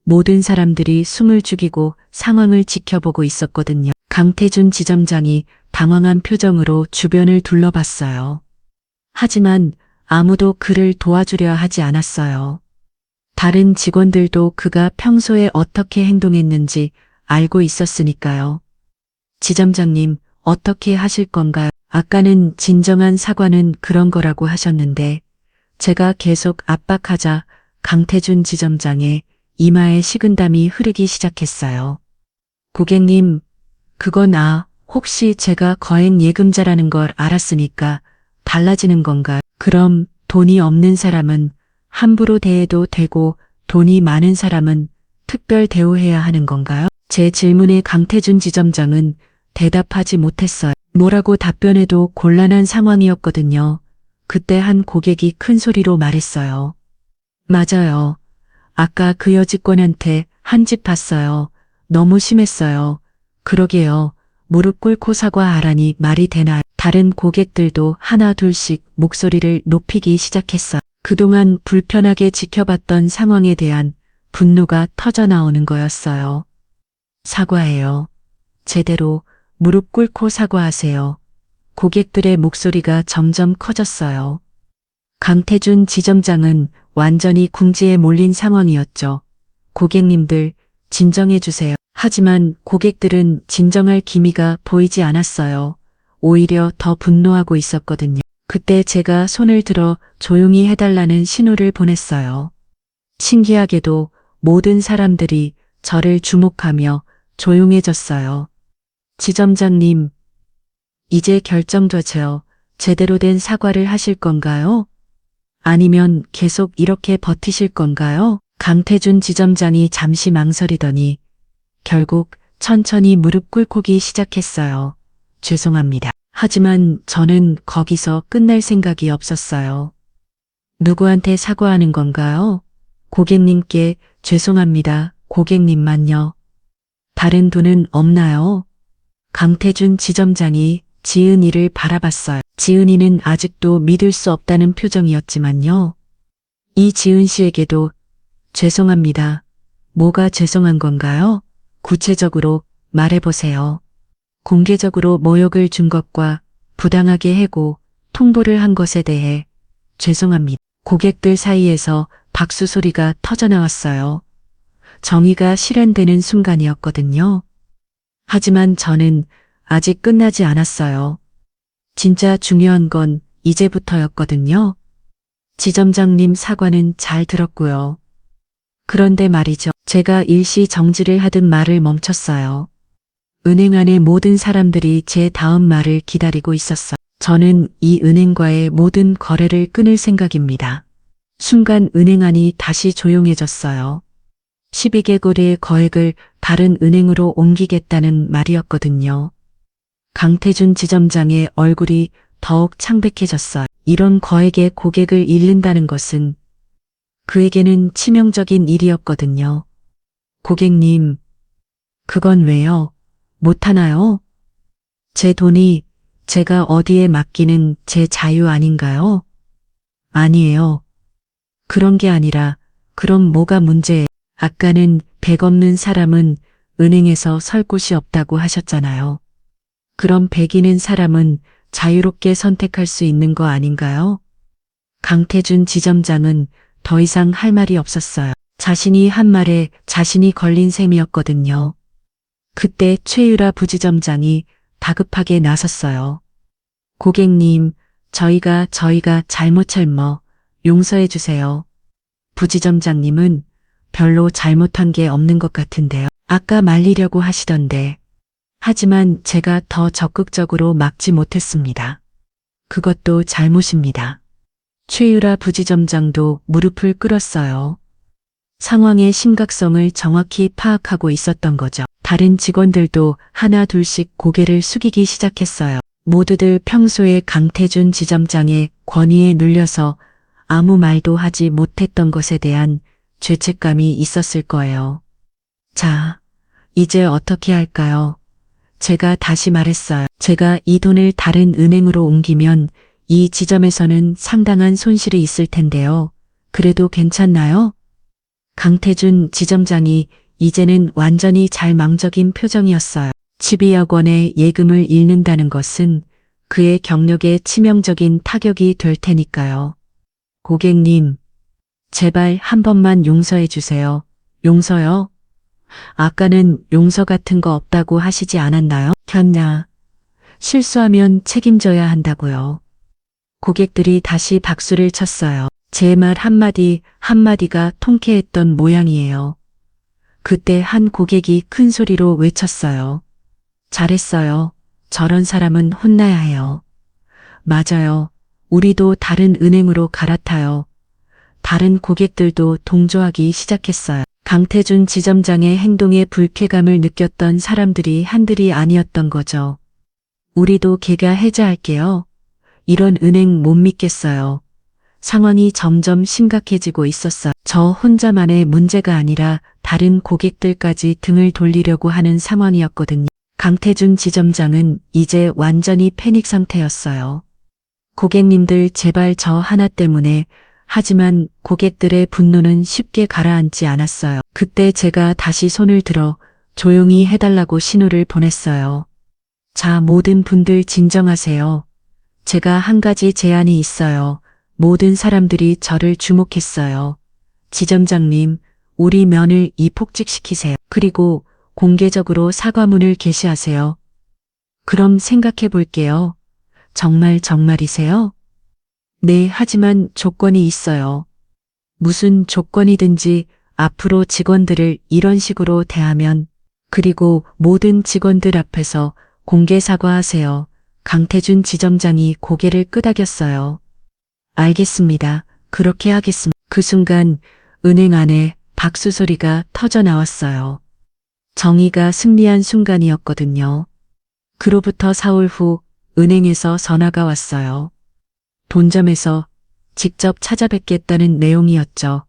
모든 사람들이 숨을 죽이고 상황을 지켜보고 있었거든요. 강태준 지점장이 당황한 표정으로 주변을 둘러봤어요. 하지만 아무도 그를 도와주려 하지 않았어요. 다른 직원들도 그가 평소에 어떻게 행동했는지 알고 있었으니까요. 지점장님, 어떻게 하실 건가요? 아까는 진정한 사과는 그런 거라고 하셨는데 제가 계속 압박하자 강태준 지점장의 이마에 식은땀이 흐르기 시작했어요. 고객님, 그건 혹시 제가 거액 예금자라는 걸 알았으니까 달라지는 건가요? 그럼 돈이 없는 사람은 함부로 대해도 되고 돈이 많은 사람은 특별 대우해야 하는 건가요? 제 질문에 강태준 지점장은 대답하지 못했어요. 뭐라고 답변해도 곤란한 상황이었거든요. 그때 한 고객이 큰 소리로 말했어요. 맞아요. 아까 그 여직원한테 한 집 봤어요. 너무 심했어요. 그러게요. 무릎 꿇고 사과하라니 말이 되나. 다른 고객들도 하나 둘씩 목소리를 높이기 시작했어요. 그동안 불편하게 지켜봤던 상황에 대한 분노가 터져나오는 거였어요. 사과해요. 제대로 무릎 꿇고 사과하세요. 고객들의 목소리가 점점 커졌어요. 강태준 지점장은 완전히 궁지에 몰린 상황이었죠. 고객님들, 진정해 주세요. 하지만 고객들은 진정할 기미가 보이지 않았어요. 오히려 더 분노하고 있었거든요. 그때 제가 손을 들어 조용히 해달라는 신호를 보냈어요. 신기하게도 모든 사람들이 저를 주목하며 조용해졌어요. 지점장님, 이제 결정되죠. 제대로 된 사과를 하실 건가요? 아니면 계속 이렇게 버티실 건가요? 강태준 지점장이 잠시 망설이더니 결국 천천히 무릎 꿇고기 시작했어요. 죄송합니다. 하지만 저는 거기서 끝날 생각이 없었어요. 누구한테 사과하는 건가요? 고객님께 죄송합니다. 고객님만요. 다른 돈은 없나요? 강태준 지점장이 지은이를 바라봤어요. 지은이는 아직도 믿을 수 없다는 표정이었지만요. 이 지은 씨에게도 죄송합니다. 뭐가 죄송한 건가요? 구체적으로 말해보세요. 공개적으로 모욕을 준 것과 부당하게 해고 통보를 한 것에 대해 죄송합니다. 고객들 사이에서 박수 소리가 터져나왔어요. 정의가 실현되는 순간이었거든요. 하지만 저는 아직 끝나지 않았어요. 진짜 중요한 건 이제부터였거든요. 지점장님 사과는 잘 들었고요. 그런데 말이죠. 제가 일시 정지를 하듯 말을 멈췄어요. 은행 안의 모든 사람들이 제 다음 말을 기다리고 있었어요. 저는 이 은행과의 모든 거래를 끊을 생각입니다. 순간 은행 안이 다시 조용해졌어요. 12개골의 거액을 다른 은행으로 옮기겠다는 말이었거든요. 강태준 지점장의 얼굴이 더욱 창백해졌어요. 이런 거액의 고객을 잃는다는 것은 그에게는 치명적인 일이었거든요. 고객님, 그건 왜요? 못하나요? 제 돈이 제가 어디에 맡기는 제 자유 아닌가요? 아니에요. 그런 게 아니라 그럼 뭐가 문제예요? 아까는 백 없는 사람은 은행에서 설 곳이 없다고 하셨잖아요. 그럼 백 있는 사람은 자유롭게 선택할 수 있는 거 아닌가요? 강태준 지점장은 더 이상 할 말이 없었어요. 자신이 한 말에 자신이 걸린 셈이었거든요. 그때 최유라 부지점장이 다급하게 나섰어요. 고객님, 저희가 잘못 용서해 주세요. 부지점장님은 별로 잘못한 게 없는 것 같은데요. 아까 말리려고 하시던데. 하지만 제가 더 적극적으로 막지 못했습니다. 그것도 잘못입니다. 최유라 부지점장도 무릎을 꿇었어요. 상황의 심각성을 정확히 파악하고 있었던 거죠. 다른 직원들도 하나 둘씩 고개를 숙이기 시작했어요. 모두들 평소에 강태준 지점장의 권위에 눌려서 아무 말도 하지 못했던 것에 대한 죄책감이 있었을 거예요. 자, 이제 어떻게 할까요? 제가 다시 말했어요. 제가 이 돈을 다른 은행으로 옮기면 이 지점에서는 상당한 손실이 있을 텐데요. 그래도 괜찮나요? 강태준 지점장이 이제는 완전히 잘망적인 표정이었어요. 12억 원의 예금을 잃는다는 것은 그의 경력에 치명적인 타격이 될 테니까요. 고객님, 제발 한 번만 용서해 주세요. 용서요? 아까는 용서 같은 거 없다고 하시지 않았나요? 켰냐? 실수하면 책임져야 한다고요. 고객들이 다시 박수를 쳤어요. 제 말 한마디 한마디가 통쾌했던 모양이에요. 그때 한 고객이 큰 소리로 외쳤어요. 잘했어요. 저런 사람은 혼나야 해요. 맞아요. 우리도 다른 은행으로 갈아타요. 다른 고객들도 동조하기 시작했어요. 강태준 지점장의 행동에 불쾌감을 느꼈던 사람들이 한둘이 아니었던 거죠. 우리도 계좌 해지할게요. 이런 은행 못 믿겠어요. 상황이 점점 심각해지고 있었어요. 저 혼자만의 문제가 아니라 다른 고객들까지 등을 돌리려고 하는 상황이었거든요. 강태준 지점장은 이제 완전히 패닉 상태였어요. 고객님들 제발 저 하나 때문에 하지만 고객들의 분노는 쉽게 가라앉지 않았어요. 그때 제가 다시 손을 들어 조용히 해달라고 신호를 보냈어요. 자, 모든 분들 진정하세요. 제가 한 가지 제안이 있어요. 모든 사람들이 저를 주목했어요. 지점장님, 우리 면을 이폭직시키세요. 그리고 공개적으로 사과문을 게시하세요. 그럼 생각해 볼게요. 정말이세요? 네, 하지만 조건이 있어요. 무슨 조건이든지 앞으로 직원들을 이런 식으로 대하면 그리고 모든 직원들 앞에서 공개 사과하세요. 강태준 지점장이 고개를 끄덕였어요. 알겠습니다. 그렇게 하겠습니다. 그 순간 은행 안에 박수 소리가 터져 나왔어요. 정의가 승리한 순간이었거든요. 그로부터 사흘 후 은행에서 전화가 왔어요. 본점에서 직접 찾아뵙겠다는 내용이었죠.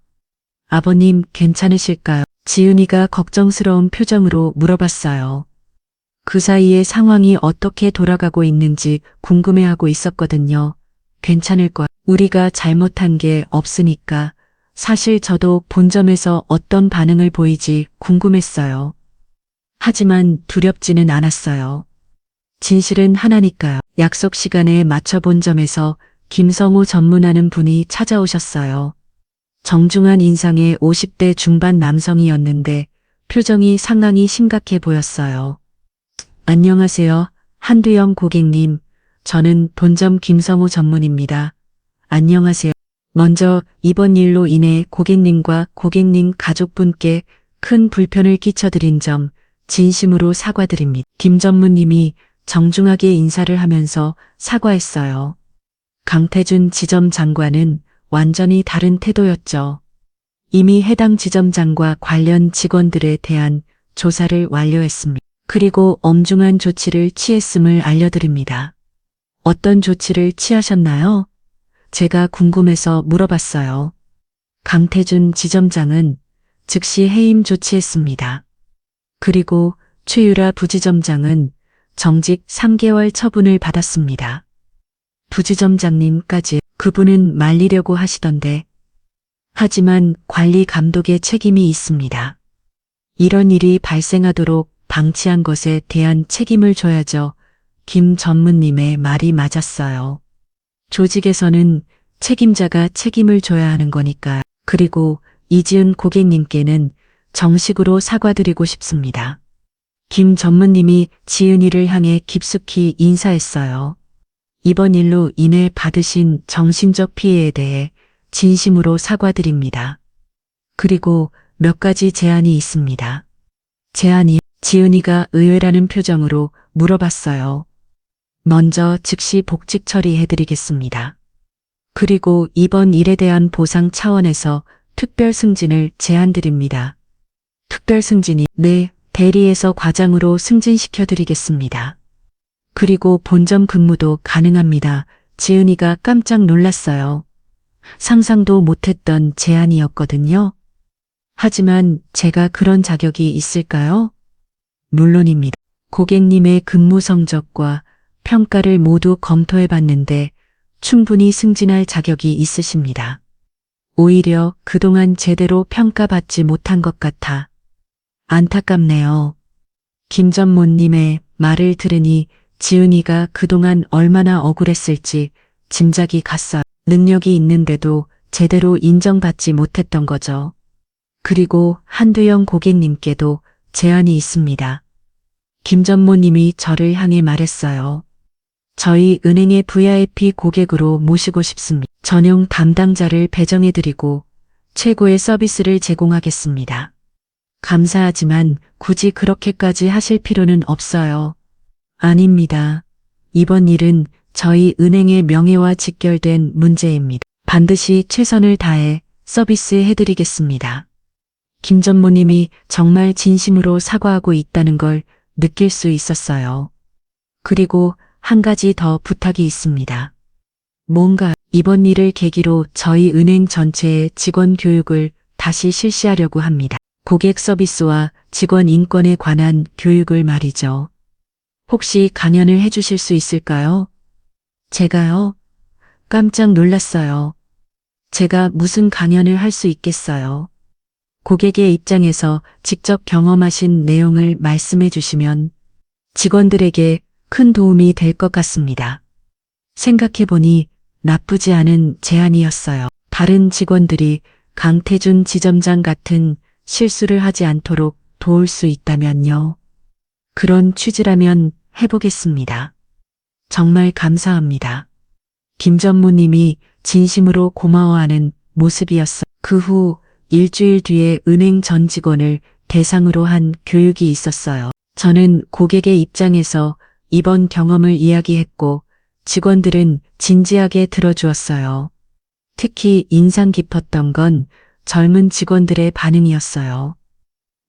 아버님 괜찮으실까요? 지은이가 걱정스러운 표정으로 물어봤어요. 그 사이에 상황이 어떻게 돌아가고 있는지 궁금해하고 있었거든요. 괜찮을 거야. 우리가 잘못한 게 없으니까. 사실 저도 본점에서 어떤 반응을 보이지 궁금했어요. 하지만 두렵지는 않았어요. 진실은 하나니까요. 약속 시간에 맞춰 본점에서 김성우 전문하는 분이 찾아오셨어요. 정중한 인상의 50대 중반 남성이었는데 표정이 상당히 심각해 보였어요. 안녕하세요. 한두영 고객님. 저는 본점 김성우 전문입니다. 안녕하세요. 먼저 이번 일로 인해 고객님과 고객님 가족분께 큰 불편을 끼쳐드린 점 진심으로 사과드립니다. 김 전무님이 정중하게 인사를 하면서 사과했어요. 강태준 지점장과는 완전히 다른 태도였죠. 이미 해당 지점장과 관련 직원들에 대한 조사를 완료했습니다. 그리고 엄중한 조치를 취했음을 알려드립니다. 어떤 조치를 취하셨나요? 제가 궁금해서 물어봤어요. 강태준 지점장은 즉시 해임 조치했습니다. 그리고 최유라 부지점장은 정직 3개월 처분을 받았습니다. 부지점장님까지 그분은 말리려고 하시던데. 하지만 관리 감독의 책임이 있습니다. 이런 일이 발생하도록 방치한 것에 대한 책임을 져야죠. 김 전무님의 말이 맞았어요. 조직에서는 책임자가 책임을 져야 하는 거니까. 그리고 이지은 고객님께는 정식으로 사과드리고 싶습니다. 김 전무님이 지은이를 향해 깊숙이 인사했어요. 이번 일로 인해 받으신 정신적 피해에 대해 진심으로 사과드립니다. 그리고 몇 가지 제안이 있습니다. 제안이 지은이가 의외라는 표정으로 물어봤어요. 먼저 즉시 복직 처리해드리겠습니다. 그리고 이번 일에 대한 보상 차원에서 특별 승진을 제안드립니다. 특별 승진이 네, 대리에서 과장으로 승진시켜드리겠습니다. 그리고 본점 근무도 가능합니다. 지은이가 깜짝 놀랐어요. 상상도 못했던 제안이었거든요. 하지만 제가 그런 자격이 있을까요? 물론입니다. 고객님의 근무 성적과 평가를 모두 검토해 봤는데 충분히 승진할 자격이 있으십니다. 오히려 그동안 제대로 평가받지 못한 것 같아 안타깝네요. 김 전무님의 말을 들으니 지은이가 그동안 얼마나 억울했을지 짐작이 갔어요. 능력이 있는데도 제대로 인정받지 못했던 거죠. 그리고 한두영 고객님께도 제안이 있습니다. 김 전무님이 저를 향해 말했어요. 저희 은행의 VIP 고객으로 모시고 싶습니다. 전용 담당자를 배정해드리고 최고의 서비스를 제공하겠습니다. 감사하지만 굳이 그렇게까지 하실 필요는 없어요. 아닙니다. 이번 일은 저희 은행의 명예와 직결된 문제입니다. 반드시 최선을 다해 서비스해드리겠습니다. 김 전무님이 정말 진심으로 사과하고 있다는 걸 느낄 수 있었어요. 그리고 한 가지 더 부탁이 있습니다. 뭔가 이번 일을 계기로 저희 은행 전체의 직원 교육을 다시 실시하려고 합니다. 고객 서비스와 직원 인권에 관한 교육을 말이죠. 혹시 강연을 해주실 수 있을까요? 제가요? 깜짝 놀랐어요. 제가 무슨 강연을 할 수 있겠어요? 고객의 입장에서 직접 경험하신 내용을 말씀해 주시면 직원들에게 큰 도움이 될 것 같습니다. 생각해보니 나쁘지 않은 제안이었어요. 다른 직원들이 강태준 지점장 같은 실수를 하지 않도록 도울 수 있다면요. 그런 취지라면 해보겠습니다. 정말 감사합니다. 김 전무님이 진심으로 고마워하는 모습이었어요. 그 후 일주일 뒤에 은행 전 직원을 대상으로 한 교육이 있었어요. 저는 고객의 입장에서 이번 경험을 이야기했고 직원들은 진지하게 들어주었어요. 특히 인상 깊었던 건 젊은 직원들의 반응이었어요.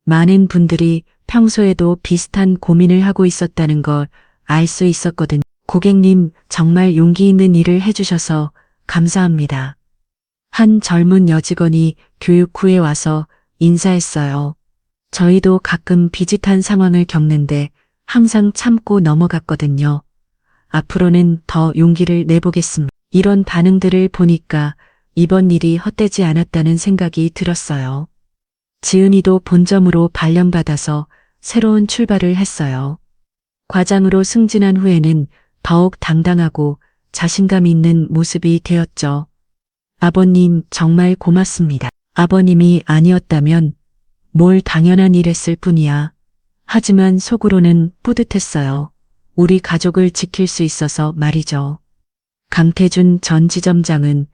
많은 분들이 평소에도 비슷한 고민을 하고 있었다는 걸 알 수 있었거든요. 고객님, 정말 용기 있는 일을 해주셔서 감사합니다. 한 젊은 여직원이 교육 후에 와서 인사했어요. 저희도 가끔 비슷한 상황을 겪는데 항상 참고 넘어갔거든요. 앞으로는 더 용기를 내보겠습니다. 이런 반응들을 보니까 이번 일이 헛되지 않았다는 생각이 들었어요. 지은이도 본점으로 발령받아서 새로운 출발을 했어요. 과장으로 승진한 후에는 더욱 당당하고 자신감 있는 모습이 되었죠. 아버님 정말 고맙습니다. 아버님이 아니었다면 뭘 당연한 일 했을 뿐이야. 하지만 속으로는 뿌듯했어요. 우리 가족을 지킬 수 있어서 말이죠. 강태준 전 지점장은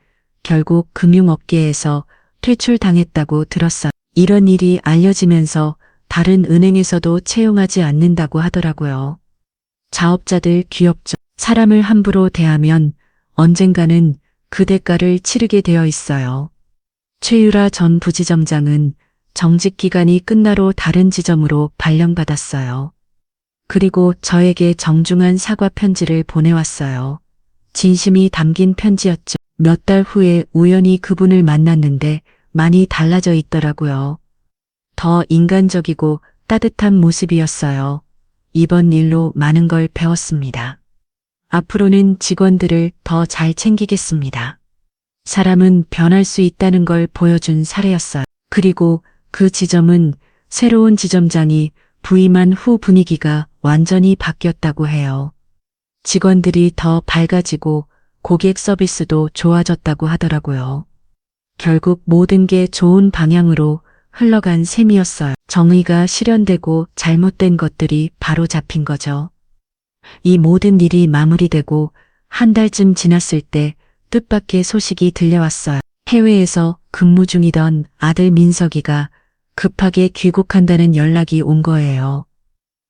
결국 금융업계에서 퇴출당했다고 들었어요. 이런 일이 알려지면서 다른 은행에서도 채용하지 않는다고 하더라고요. 자업자들 귀엽죠. 사람을 함부로 대하면 언젠가는 그 대가를 치르게 되어 있어요. 최유라 전 부지점장은 정직 기간이 끝나러 다른 지점으로 발령받았어요. 그리고 저에게 정중한 사과 편지를 보내왔어요. 진심이 담긴 편지였죠. 몇 달 후에 우연히 그분을 만났는데 많이 달라져 있더라고요. 더 인간적이고 따뜻한 모습이었어요. 이번 일로 많은 걸 배웠습니다. 앞으로는 직원들을 더 잘 챙기겠습니다. 사람은 변할 수 있다는 걸 보여준 사례였어요. 그리고 그 지점은 새로운 지점장이 부임한 후 분위기가 완전히 바뀌었다고 해요. 직원들이 더 밝아지고 고객 서비스도 좋아졌다고 하더라고요. 결국 모든 게 좋은 방향으로 흘러간 셈이었어요. 정의가 실현되고 잘못된 것들이 바로 잡힌 거죠. 이 모든 일이 마무리되고 한 달쯤 지났을 때 뜻밖의 소식이 들려왔어요. 해외에서 근무 중이던 아들 민석이가 급하게 귀국한다는 연락이 온 거예요.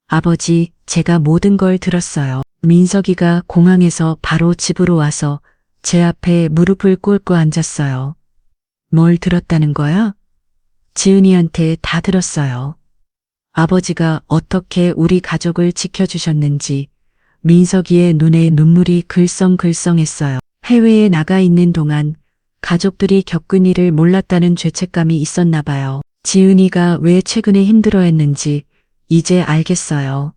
아버지, 제가 모든 걸 들었어요. 민석이가 공항에서 바로 집으로 와서 제 앞에 무릎을 꿇고 앉았어요. 뭘 들었다는 거야? 지은이한테 다 들었어요. 아버지가 어떻게 우리 가족을 지켜주셨는지 민석이의 눈에 눈물이 글썽글썽했어요. 해외에 나가 있는 동안 가족들이 겪은 일을 몰랐다는 죄책감이 있었나 봐요. 지은이가 왜 최근에 힘들어했는지 이제 알겠어요.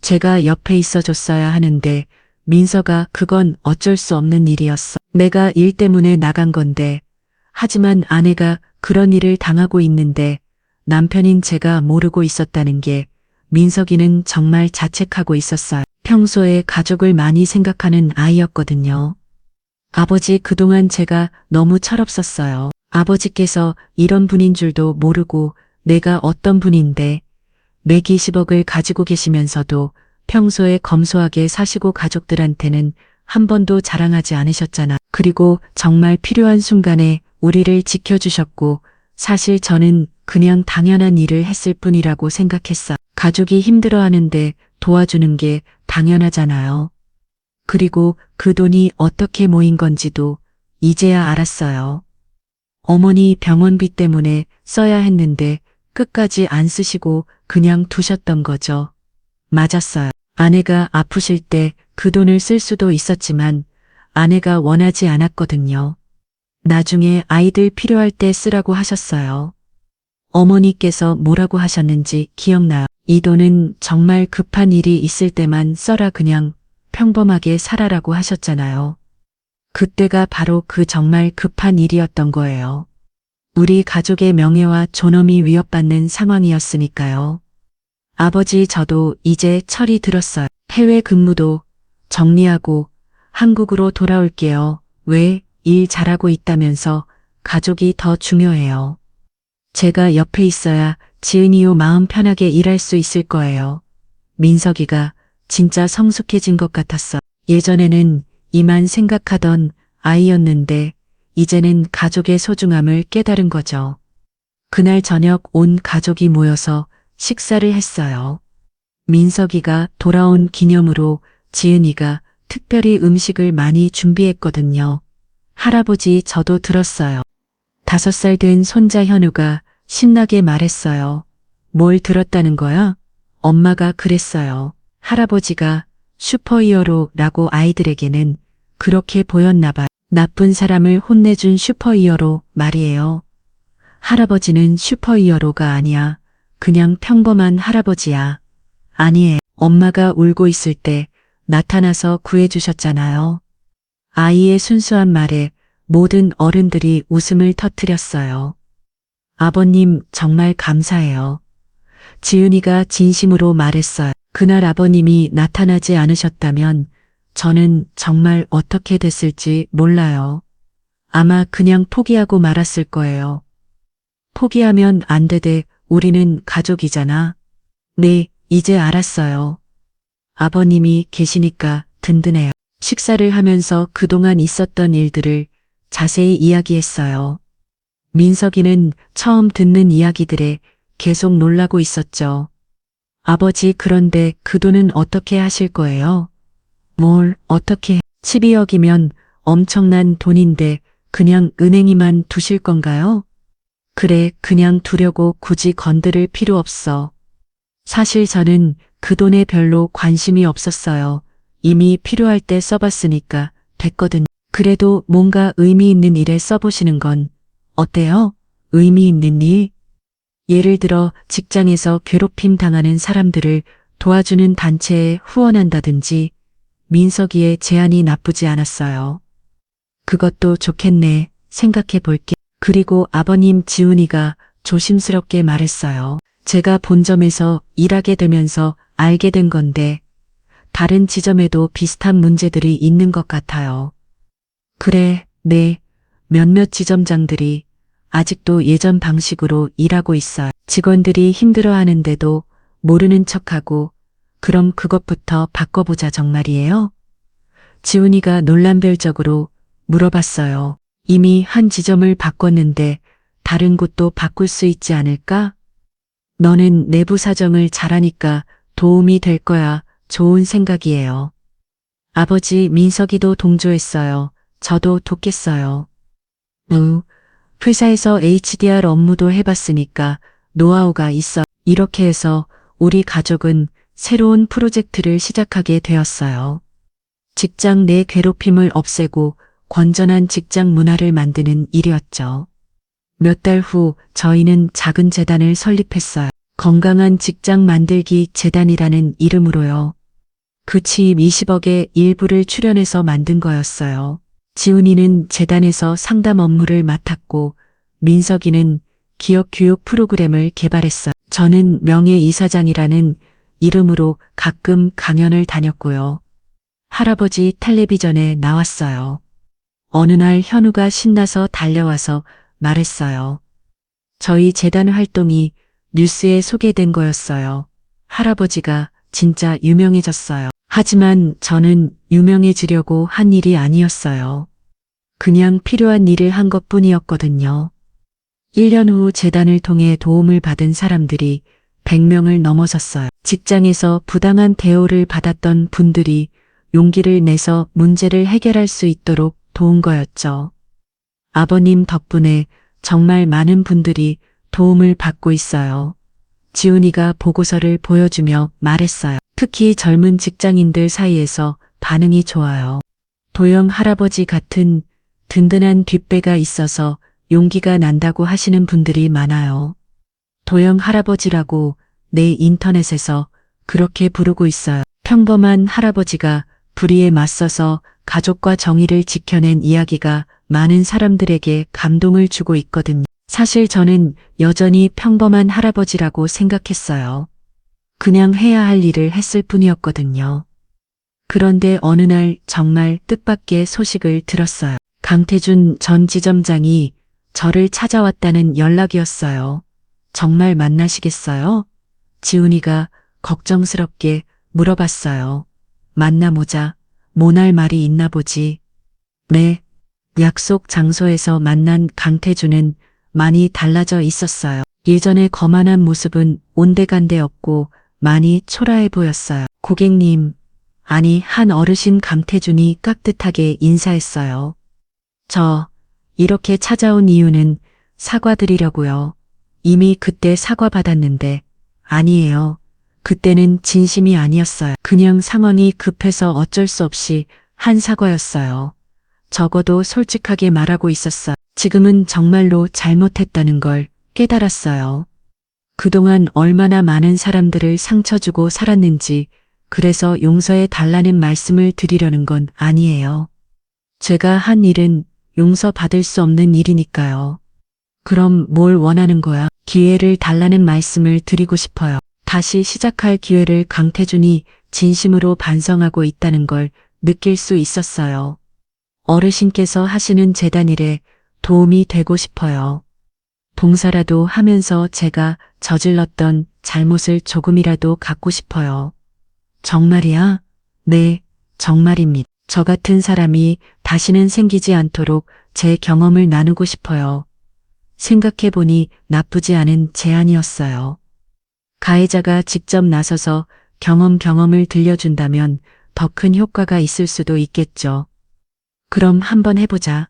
제가 옆에 있어줬어야 하는데 민서가 그건 어쩔 수 없는 일이었어. 내가 일 때문에 나간 건데 하지만 아내가 그런 일을 당하고 있는데 남편인 제가 모르고 있었다는 게 민석이는 정말 자책하고 있었어요. 평소에 가족을 많이 생각하는 아이였거든요. 아버지 그동안 제가 너무 철없었어요. 아버지께서 이런 분인 줄도 모르고 내가 어떤 분인데 120억을 가지고 계시면서도 평소에 검소하게 사시고 가족들한테는 한 번도 자랑하지 않으셨잖아. 그리고 정말 필요한 순간에 우리를 지켜주셨고 사실 저는 그냥 당연한 일을 했을 뿐이라고 생각했어. 가족이 힘들어하는데 도와주는 게 당연하잖아요. 그리고 그 돈이 어떻게 모인 건지도 이제야 알았어요. 어머니 병원비 때문에 써야 했는데 끝까지 안 쓰시고 그냥 두셨던 거죠. 맞았어요. 아내가 아프실 때 그 돈을 쓸 수도 있었지만 아내가 원하지 않았거든요. 나중에 아이들 필요할 때 쓰라고 하셨어요. 어머니께서 뭐라고 하셨는지 기억나요. 이 돈은 정말 급한 일이 있을 때만 써라 그냥 평범하게 살아라고 하셨잖아요. 그때가 바로 그 정말 급한 일이었던 거예요. 우리 가족의 명예와 존엄이 위협받는 상황이었으니까요. 아버지 저도 이제 철이 들었어요. 해외 근무도 정리하고 한국으로 돌아올게요. 왜? 일 잘하고 있다면서 가족이 더 중요해요. 제가 옆에 있어야 지은이요 마음 편하게 일할 수 있을 거예요. 민석이가 진짜 성숙해진 것 같았어. 예전에는 이만 생각하던 아이였는데 이제는 가족의 소중함을 깨달은 거죠. 그날 저녁 온 가족이 모여서 식사를 했어요. 민석이가 돌아온 기념으로 지은이가 특별히 음식을 많이 준비했거든요. 할아버지 저도 들었어요. 5살 된 손자 현우가 신나게 말했어요. 뭘 들었다는 거야? 엄마가 그랬어요. 할아버지가 슈퍼히어로라고 아이들에게는 그렇게 보였나 봐요. 나쁜 사람을 혼내준 슈퍼히어로 말이에요. 할아버지는 슈퍼히어로가 아니야. 그냥 평범한 할아버지야. 아니에요. 엄마가 울고 있을 때 나타나서 구해주셨잖아요. 아이의 순수한 말에 모든 어른들이 웃음을 터뜨렸어요. 아버님 정말 감사해요. 지은이가 진심으로 말했어요. 그날 아버님이 나타나지 않으셨다면 저는 정말 어떻게 됐을지 몰라요. 아마 그냥 포기하고 말았을 거예요. 포기하면 안 되대. 우리는 가족이잖아. 네, 이제 알았어요. 아버님이 계시니까 든든해요. 식사를 하면서 그동안 있었던 일들을 자세히 이야기했어요. 민석이는 처음 듣는 이야기들에 계속 놀라고 있었죠. 아버지, 그런데 그 돈은 어떻게 하실 거예요? 뭘 어떻게 12억이면 엄청난 돈인데 그냥 은행에만 두실 건가요? 그래, 그냥 두려고 굳이 건드릴 필요 없어. 사실 저는 그 돈에 별로 관심이 없었어요. 이미 필요할 때 써봤으니까 됐거든. 그래도 뭔가 의미 있는 일에 써보시는 건 어때요? 의미 있는 일? 예를 들어 직장에서 괴롭힘 당하는 사람들을 도와주는 단체에 후원한다든지. 민석이의 제안이 나쁘지 않았어요. 그것도 좋겠네. 생각해 볼게. 그리고 아버님, 지훈이가 조심스럽게 말했어요. 제가 본점에서 일하게 되면서 알게 된 건데 다른 지점에도 비슷한 문제들이 있는 것 같아요. 그래, 네. 몇몇 지점장들이 아직도 예전 방식으로 일하고 있어요. 직원들이 힘들어하는데도 모르는 척하고 그럼 그것부터 바꿔보자 정말이에요? 지훈이가 논란별적으로 물어봤어요. 이미 한 지점을 바꿨는데 다른 곳도 바꿀 수 있지 않을까? 너는 내부 사정을 잘하니까 도움이 될 거야. 좋은 생각이에요. 아버지, 민석이도 동조했어요. 저도 돕겠어요. 회사에서 HDR 업무도 해봤으니까 노하우가 있어. 이렇게 해서 우리 가족은 새로운 프로젝트를 시작하게 되었어요. 직장 내 괴롭힘을 없애고 건전한 직장 문화를 만드는 일이었죠. 몇 달 후 저희는 작은 재단을 설립했어요. 건강한 직장 만들기 재단이라는 이름으로요. 그 취입 20억의 일부를 출연해서 만든 거였어요. 지훈이는 재단에서 상담 업무를 맡았고 민석이는 기업 교육 프로그램을 개발했어요. 저는 명예이사장이라는 이름으로 가끔 강연을 다녔고요. 할아버지 텔레비전에 나왔어요. 어느 날 현우가 신나서 달려와서 말했어요. 저희 재단 활동이 뉴스에 소개된 거였어요. 할아버지가 진짜 유명해졌어요. 하지만 저는 유명해지려고 한 일이 아니었어요. 그냥 필요한 일을 한 것뿐이었거든요. 1년 후 재단을 통해 도움을 받은 사람들이 100명을 넘어섰어요. 직장에서 부당한 대우를 받았던 분들이 용기를 내서 문제를 해결할 수 있도록 도운 거였죠. 아버님 덕분에 정말 많은 분들이 도움을 받고 있어요. 지훈이가 보고서를 보여주며 말했어요. 특히 젊은 직장인들 사이에서 반응이 좋아요. 도영 할아버지 같은 든든한 뒷배가 있어서 용기가 난다고 하시는 분들이 많아요. 도영 할아버지라고 내 인터넷에서 그렇게 부르고 있어요. 평범한 할아버지가 불의에 맞서서 가족과 정의를 지켜낸 이야기가 많은 사람들에게 감동을 주고 있거든요. 사실 저는 여전히 평범한 할아버지라고 생각했어요. 그냥 해야 할 일을 했을 뿐이었거든요. 그런데 어느 날 정말 뜻밖의 소식을 들었어요. 강태준 전 지점장이 저를 찾아왔다는 연락이었어요. 정말 만나시겠어요? 지훈이가 걱정스럽게 물어봤어요. 만나보자. 뭐 할 말이 있나 보지. 네. 약속 장소에서 만난 강태준은 많이 달라져 있었어요. 예전의 거만한 모습은 온데간데 없고 많이 초라해 보였어요. 고객님, 아니 한 어르신 강태준이 깍듯하게 인사했어요. 저 이렇게 찾아온 이유는 사과드리려고요. 이미 그때 사과받았는데 아니에요. 그때는 진심이 아니었어요. 그냥 상황이 급해서 어쩔 수 없이 한 사과였어요. 적어도 솔직하게 말하고 있었어요. 지금은 정말로 잘못했다는 걸 깨달았어요. 그동안 얼마나 많은 사람들을 상처 주고 살았는지, 그래서 용서해 달라는 말씀을 드리려는 건 아니에요. 제가 한 일은 용서받을 수 없는 일이니까요. 그럼 뭘 원하는 거야? 기회를 달라는 말씀을 드리고 싶어요. 다시 시작할 기회를 강태준이 진심으로 반성하고 있다는 걸 느낄 수 있었어요. 어르신께서 하시는 재단 일에 도움이 되고 싶어요. 봉사라도 하면서 제가 저질렀던 잘못을 조금이라도 갚고 싶어요. 정말이야? 네, 정말입니다. 저 같은 사람이 다시는 생기지 않도록 제 경험을 나누고 싶어요. 생각해보니 나쁘지 않은 제안이었어요. 가해자가 직접 나서서 경험을 들려준다면 더 큰 효과가 있을 수도 있겠죠. 그럼 한번 해보자.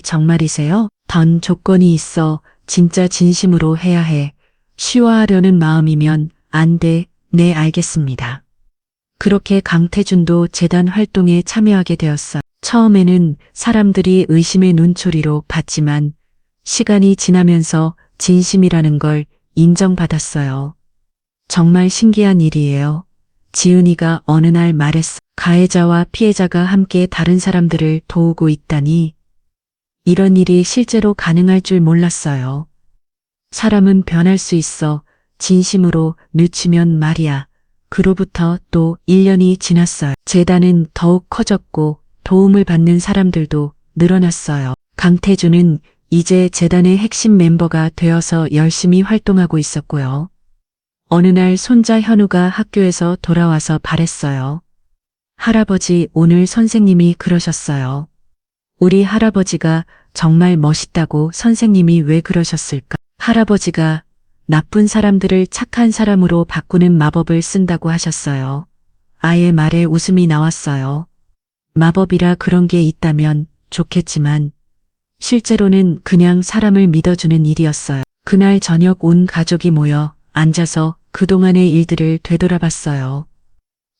정말이세요? 던 조건이 있어. 진짜 진심으로 해야 해. 쉬워하려는 마음이면 안 돼. 네, 알겠습니다. 그렇게 강태준도 재단 활동에 참여하게 되었어요. 처음에는 사람들이 의심의 눈초리로 봤지만 시간이 지나면서 진심이라는 걸 인정받았어요. 정말 신기한 일이에요. 지은이가 어느 날 말했어. 가해자와 피해자가 함께 다른 사람들을 도우고 있다니. 이런 일이 실제로 가능할 줄 몰랐어요. 사람은 변할 수 있어. 진심으로 늦추면 말이야. 그로부터 또 1년이 지났어요. 재단은 더욱 커졌고 도움을 받는 사람들도 늘어났어요. 강태준은 이제 재단의 핵심 멤버가 되어서 열심히 활동하고 있었고요. 어느 날 손자 현우가 학교에서 돌아와서 말했어요. 할아버지, 오늘 선생님이 그러셨어요. 우리 할아버지가 정말 멋있다고. 선생님이 왜 그러셨을까? 할아버지가 나쁜 사람들을 착한 사람으로 바꾸는 마법을 쓴다고 하셨어요. 아이의 말에 웃음이 나왔어요. 마법이라 그런 게 있다면 좋겠지만 실제로는 그냥 사람을 믿어주는 일이었어요. 그날 저녁 온 가족이 모여 앉아서 그동안의 일들을 되돌아봤어요.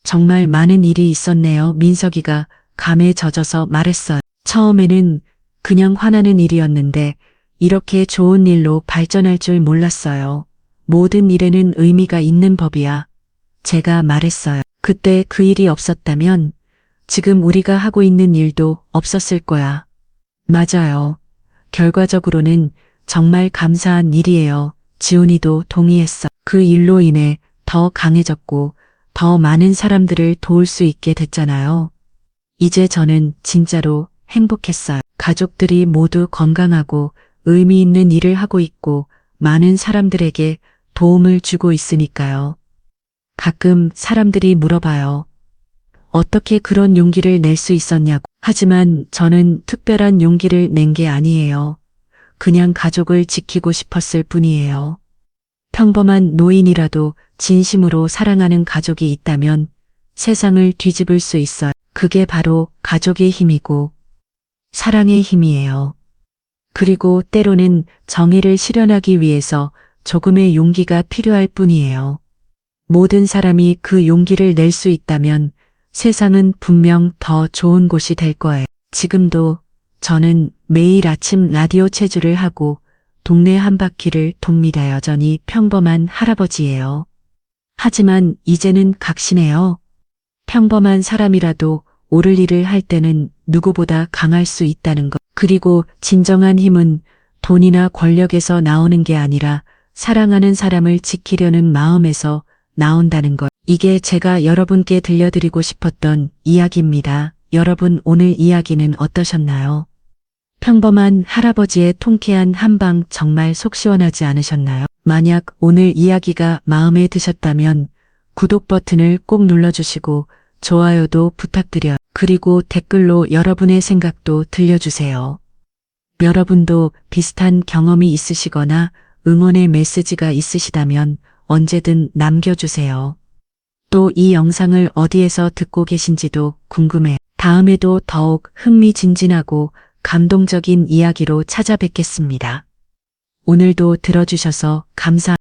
정말 많은 일이 있었네요. 민석이가 감에 젖어서 말했어요. 처음에는 그냥 화나는 일이었는데 이렇게 좋은 일로 발전할 줄 몰랐어요. 모든 일에는 의미가 있는 법이야. 제가 말했어요. 그때 그 일이 없었다면 지금 우리가 하고 있는 일도 없었을 거야. 맞아요. 결과적으로는 정말 감사한 일이에요. 지훈이도 동의했어. 그 일로 인해 더 강해졌고 더 많은 사람들을 도울 수 있게 됐잖아요. 이제 저는 진짜로 행복했어요. 가족들이 모두 건강하고 의미 있는 일을 하고 있고 많은 사람들에게 도움을 주고 있으니까요. 가끔 사람들이 물어봐요. 어떻게 그런 용기를 낼 수 있었냐고. 하지만 저는 특별한 용기를 낸 게 아니에요. 그냥 가족을 지키고 싶었을 뿐이에요. 평범한 노인이라도 진심으로 사랑하는 가족이 있다면 세상을 뒤집을 수 있어요. 그게 바로 가족의 힘이고 사랑의 힘이에요. 그리고 때로는 정의를 실현하기 위해서 조금의 용기가 필요할 뿐이에요. 모든 사람이 그 용기를 낼 수 있다면 세상은 분명 더 좋은 곳이 될 거예요. 지금도 저는 매일 아침 라디오 체조를 하고 동네 한 바퀴를 돕니다. 여전히 평범한 할아버지예요. 하지만 이제는 각신해요. 평범한 사람이라도 옳을 일을 할 때는 누구보다 강할 수 있다는 것. 그리고 진정한 힘은 돈이나 권력에서 나오는 게 아니라 사랑하는 사람을 지키려는 마음에서 나온다는 것. 이게 제가 여러분께 들려드리고 싶었던 이야기입니다. 여러분, 오늘 이야기는 어떠셨나요? 평범한 할아버지의 통쾌한 한방 정말 속 시원하지 않으셨나요? 만약 오늘 이야기가 마음에 드셨다면 구독 버튼을 꼭 눌러주시고 좋아요도 부탁드려요. 그리고 댓글로 여러분의 생각도 들려주세요. 여러분도 비슷한 경험이 있으시거나 응원의 메시지가 있으시다면 언제든 남겨주세요. 또 이 영상을 어디에서 듣고 계신지도 궁금해요. 다음에도 더욱 흥미진진하고 감동적인 이야기로 찾아뵙겠습니다. 오늘도 들어주셔서 감사합니다.